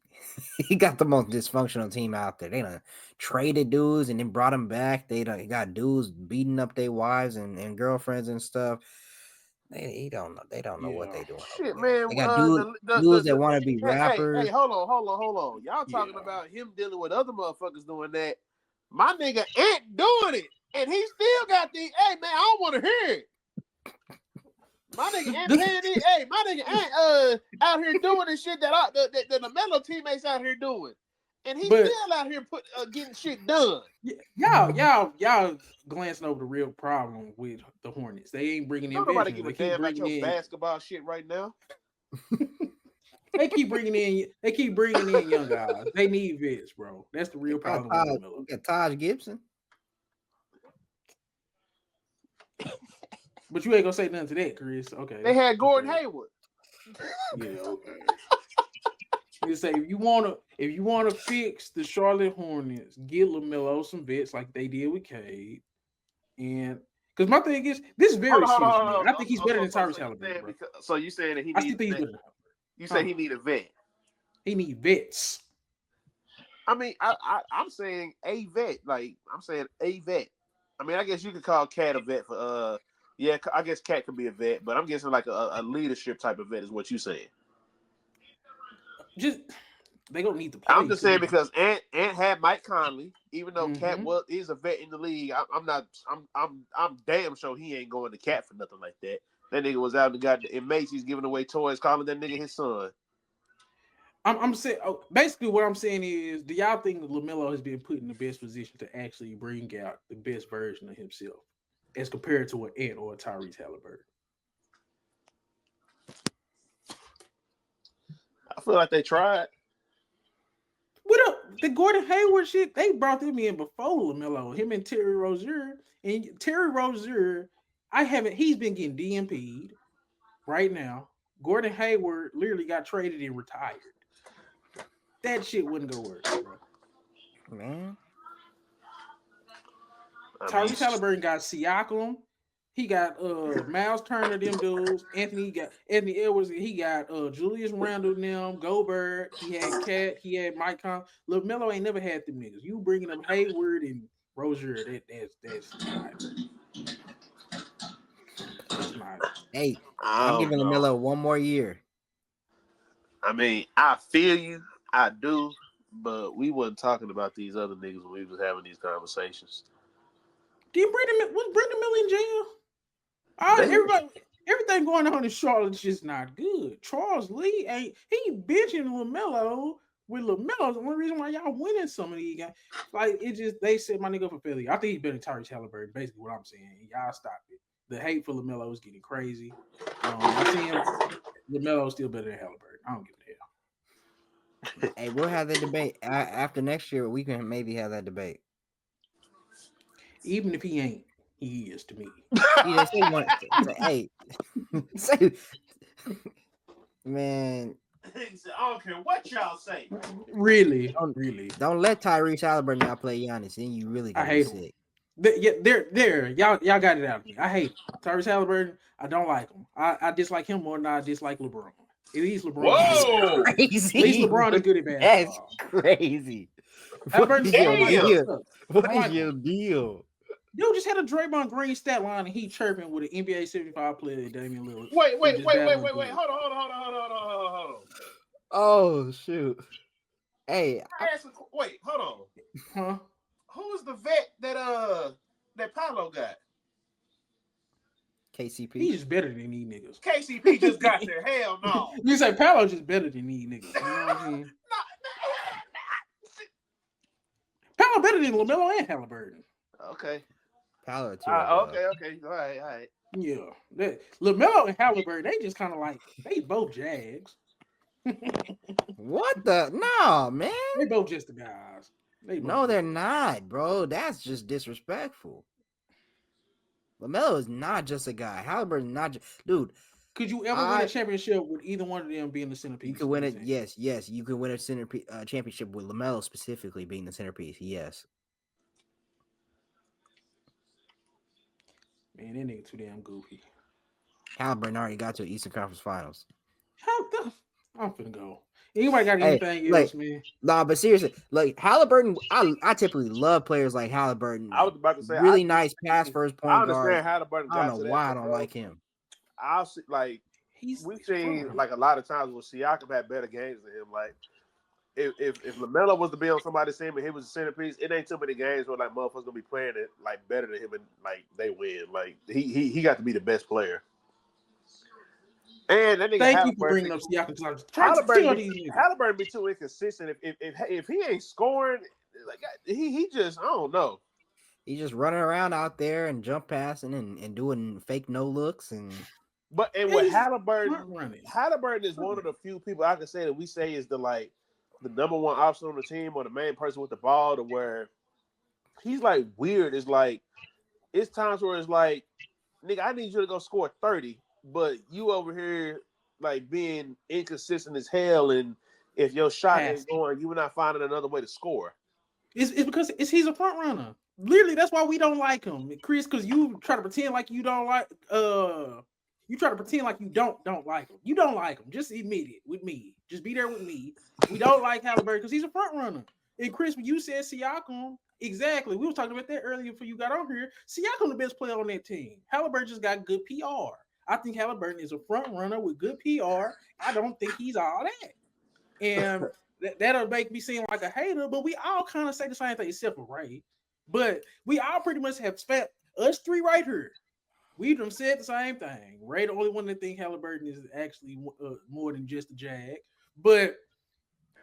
He got the most dysfunctional team out there. They done traded dudes and then brought them back. They got dudes beating up their wives and girlfriends and stuff. They don't know what they doing. Shit, man. They got dudes that want to be rappers. Hey, hold on. Y'all talking about him dealing with other motherfuckers doing that. My nigga ain't doing it, and he still got the. Hey, man, I don't want to hear it. My nigga ain't paying it. Hey, my nigga ain't out here doing the shit that the LaMelo teammates out here doing, and he's still out here getting shit done. Y'all glancing over the real problem with the Hornets. They ain't bringing in. Nobody give a damn about your basketball shit right now. They keep bringing in young guys. They need vets, bro. That's the real problem with LaMelo. Got Taj Gibson. But you ain't gonna say nothing to that, Chris. Okay. They had Gordon Hayward. Yeah, okay. You say if you wanna fix the Charlotte Hornets, get LaMelo some vets like they did with Cade. And because my thing is, this is very serious. I think he's better than Tyrese Halliburton. So you saying that he needs? I still think he's better. You say he need a vet. He need vets. I mean, I'm saying a vet. Like I'm saying a vet. I mean, I guess you could call Cat a vet for yeah, I guess Cat could be a vet, but I'm guessing like a leadership type of vet is what you saying. Just they don't need to play. I'm just saying because Ant had Mike Conley, even though Cat is a vet in the league. I'm damn sure he ain't going to Cat for nothing like that. That nigga was out in Macy's giving away toys, calling that nigga his son. I'm saying basically what I'm saying is, do y'all think LaMelo has been put in the best position to actually bring out the best version of himself as compared to an Ant or a Tyrese Halliburton? I feel like they tried. What up? The Gordon Hayward shit, they brought them in before LaMelo. Him and Terry Rozier. And Terry Rozier, he's been getting DMP'd right now. Gordon Hayward literally got traded and retired. That shit wouldn't go work, bro. Man. Tyrese Halliburton got Siakam. He got Miles Turner, them dudes. Anthony Edwards. He got Julius Randle, them Gobert. He had Cat. He had Mike Conley. LaMelo ain't never had them niggas. You bringing up Hayward and Rozier, that's not. Hey, I I'm don't giving know. LaMelo one more year. I mean, I feel you. I do. But we wasn't talking about these other niggas when we was having these conversations. Was Brandon Miller in jail? Everything going on in Charlotte's just not good. Charles Lee he benching LaMelo. With LaMelo's the only reason why y'all winning some of these games. Like it just they said my nigga for Philly. I think he's better than Tyrese Halliburton. Basically, what I'm saying. Y'all stop it. The hate for LaMelo is getting crazy. I see him. LaMelo is still better than Halliburton. I don't give a hell. Hey, we'll have that debate after next year. We can maybe have that debate. Even if he ain't, he is to me. Yeah, say one. Hey, say, man. I don't care what y'all say. Really. Don't let Tyrese Halliburton now play Giannis. Then you really gonna I hate be sick. There. Y'all got it out of me. I hate him. Tyrese Halliburton. I don't like him. I dislike him more than I dislike LeBron. At least LeBron. Whoa! Crazy. At least LeBron is good at basketball. That's crazy. Halliburton's What is your like deal? What I like is your him. deal? Dude just had a Draymond Green stat line and he chirping with an NBA 75 player, Damian Lillard. Wait. Hold on. Oh shoot. Hey, Wait, hold on. Huh? Who is the vet that Paolo got? KCP. He's just better than these niggas. KCP just got there. Hell no. You say Paolo just better than these niggas. You know what I'm saying? Paolo better than LaMelo and Halliburton. Okay. Paolo too. Okay. All right. Yeah. LaMelo and Halliburton, they just kind of like, they both Jags. What the? No, man. They both just the guys. No, they're not, bro. That's just disrespectful. LaMelo is not just a guy. Halliburton not just dude. Could you ever win a championship with either one of them being the centerpiece? You could win it. Yes. You could win a championship with LaMelo specifically being the centerpiece. Yes. Man, that nigga too damn goofy. Halliburton already got to the Eastern Conference Finals. I'm finna go. Anybody got anything else, man? Nah, but seriously, like Halliburton, I typically love players like Halliburton. I was about to say really nice pass first point I understand guard. Halliburton. I don't know why I don't like him. I'll see, like we've seen like a lot of times when Siakam had better games than him. Like if LaMelo was to be on somebody's team and he was a centerpiece, it ain't too many games where like motherfuckers gonna be playing it like better than him and like they win. Like he got to be the best player. And that nigga Thank you for bringing up Siakam because I was trying to tell these niggas. Halliburton be too inconsistent. If he ain't scoring, like he just I don't know. He's just running around out there and jump passing and doing fake no looks and. With Halliburton is one of the few people I can say that we say is the number one option on the team or the main person with the ball to where he's like weird. It's like it's times where it's like, nigga, I need you to go score 30. But you over here like being inconsistent as hell, and if your shot ain't going, you were not finding another way to score. It's because he's a front runner. Literally, that's why we don't like him, Chris. Because you try to pretend like you don't like. You try to pretend like you don't like him. You don't like him. Just admit it with me. Just be there with me. We don't like Halliburton because he's a front runner. And Chris, when you said Siakam, exactly. We were talking about that earlier before you got on here. Siakam the best player on that team. Halliburton just got good PR. I think Halliburton is a front runner with good PR. I don't think he's all that. And that'll make me seem like a hater, but we all kind of say the same thing except for Ray. But we all pretty much have spent us three right here. We've said the same thing. Ray the only one that think Halliburton is actually more than just a Jag. But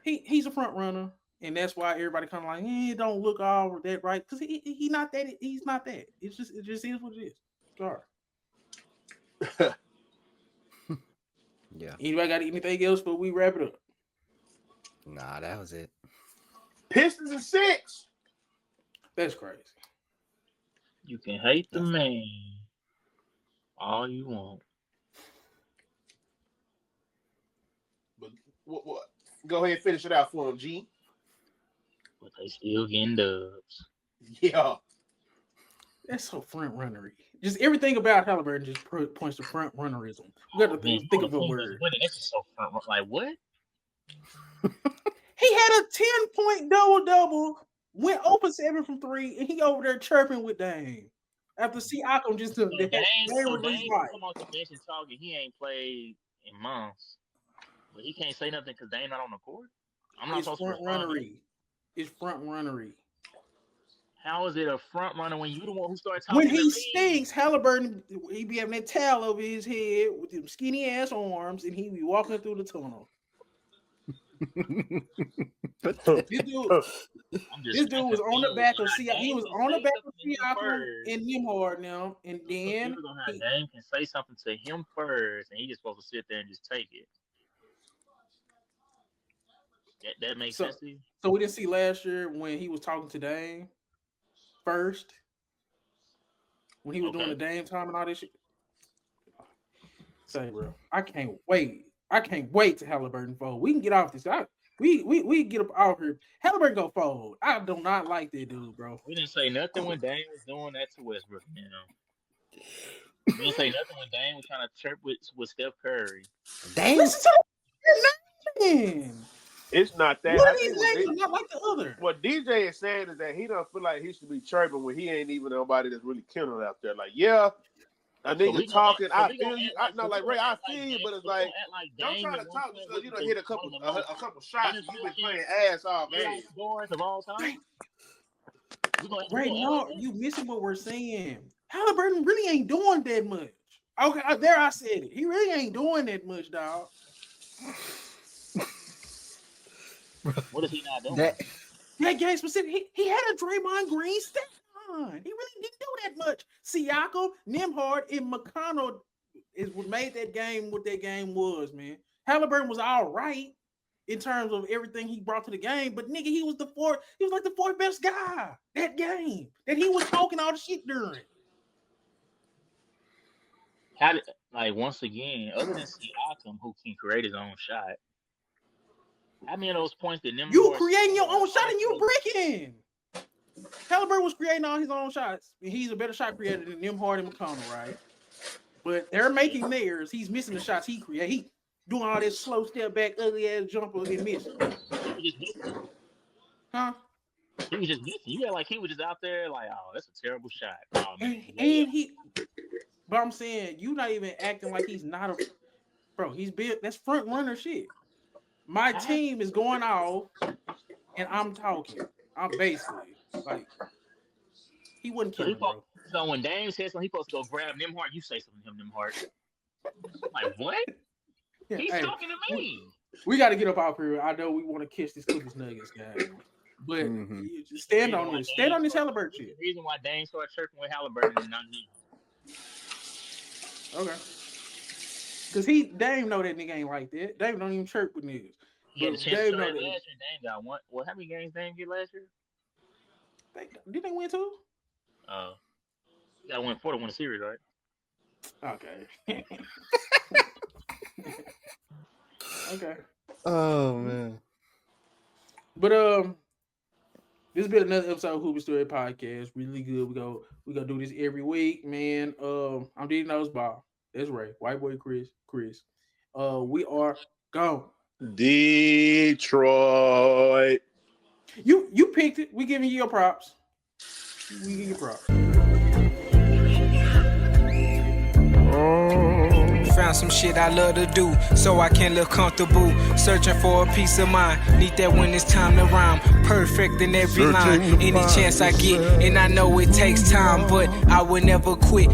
he's a front runner. And that's why everybody kind of like, he don't look all that right. Because he not that. He's not that. It just is what it is. Sorry. Yeah. Anybody got anything else before we wrap it up? Nah, that was it. Pistons and 6. That's crazy. You can hate the man all you want. But what? Go ahead and finish it out for him, G. But they still getting dubs. Yeah. That's so front runnery. Just everything about Halliburton just points to front runnerism. You got to think of a word. This is so front. Like what? He had a 10-point double-double went 0-7 from 3, and he over there chirping with Dame. After Siakam just took So the Dame release can right. come off the bench and talk, and he ain't played in months. But he can't say nothing because Dame not on the court. I'm not It's supposed to front respond. runnery. It's front runnery. How is it a front runner when you the one who started talking When to he me? stinks, Halliburton, he be having that towel over his head with them skinny ass arms, and he be walking through the tunnel. This dude was on the back of Siakam. He was on the back of Siakam and Nimhard now, and then Dame can say something to him first, and he just supposed to sit there and just take it. That makes sense to you? So we didn't see last year when he was talking to Dame first, when he was doing the Dame time and all this shit. Say, bro, I can't wait. I can't wait to Halliburton fold. We can get off this. We get up out here. Halliburton go fold. I do not like that dude, bro. We didn't say nothing when Dame was doing that to Westbrook. You know, we didn't say nothing when Dame was trying to chirp with Steph Curry. Dame. Listen to your name. It's not that. One of these names is not like the other. What DJ is saying is that he don't feel like he should be chirping when he ain't even nobody that's really killing out there. Like, yeah, a nigga talking. I feel you. I know, like Ray, I feel you, but it's like, don't try to talk because you done hit a couple shots. You've been playing ass all game. Of all time. Ray, no, you missing what we're saying. Halliburton really ain't doing that much. Okay, there I said it. He really ain't doing that much, dog. What is he not doing? That game specific. He had a Draymond Green stat line. He really didn't do that much. Siakam, Nimhard, and McConnell is what made that game what that game was, man. Halliburton was all right in terms of everything he brought to the game, but nigga, he was like the fourth best guy that game that he was talking all the shit during. Once again, other than Siakam, who can create his own shot, how many of those points did Nimhard? You creating your own shot and you bricking. Halliburton was creating all his own shots. He's a better shot creator than Nimhard and McConnell, right? But they're making theirs. He's missing the shots he created. He doing all this slow step back, ugly ass jumper and missing. Huh? He was just missing. You got like he was just out there like, oh, that's a terrible shot. Oh, man. But I'm saying you not even acting like he's not a bro. He's built. That's front runner shit. My team is going off, and I'm talking. I'm basically like he wouldn't kill him, bro. So when Dame says something, he's supposed to go grab Nimhard. You say something to him, Nimhard. Like what? Yeah, he's talking to me. We got to get up out here. I know we want to catch this Clippers Nuggets game, but stand on this. Stand on this Halliburton shit. The reason why Dame started chirping with Halliburton is not me. Okay. Because Dame know that nigga ain't like that. Dame don't even chirp with niggas. Yeah, Dame last year, Dame got one. Well, how many games Dame get last year? Did they win two? You got to win 4 to win the series, right? Okay. Okay. Oh man. But this has been another episode of Hoopy Story Podcast. Really good. We gonna do this every week, man. I'm D Nose Ball. That's Ray. White boy Chris. We are gone. Detroit. You picked it. We giving you your props. We give you props. Found some shit I love to do, so I can live comfortable. Searching for a peace of mind, need that when it's time to rhyme. Perfect in every line, any chance I get, and I know it takes time, but I would never quit.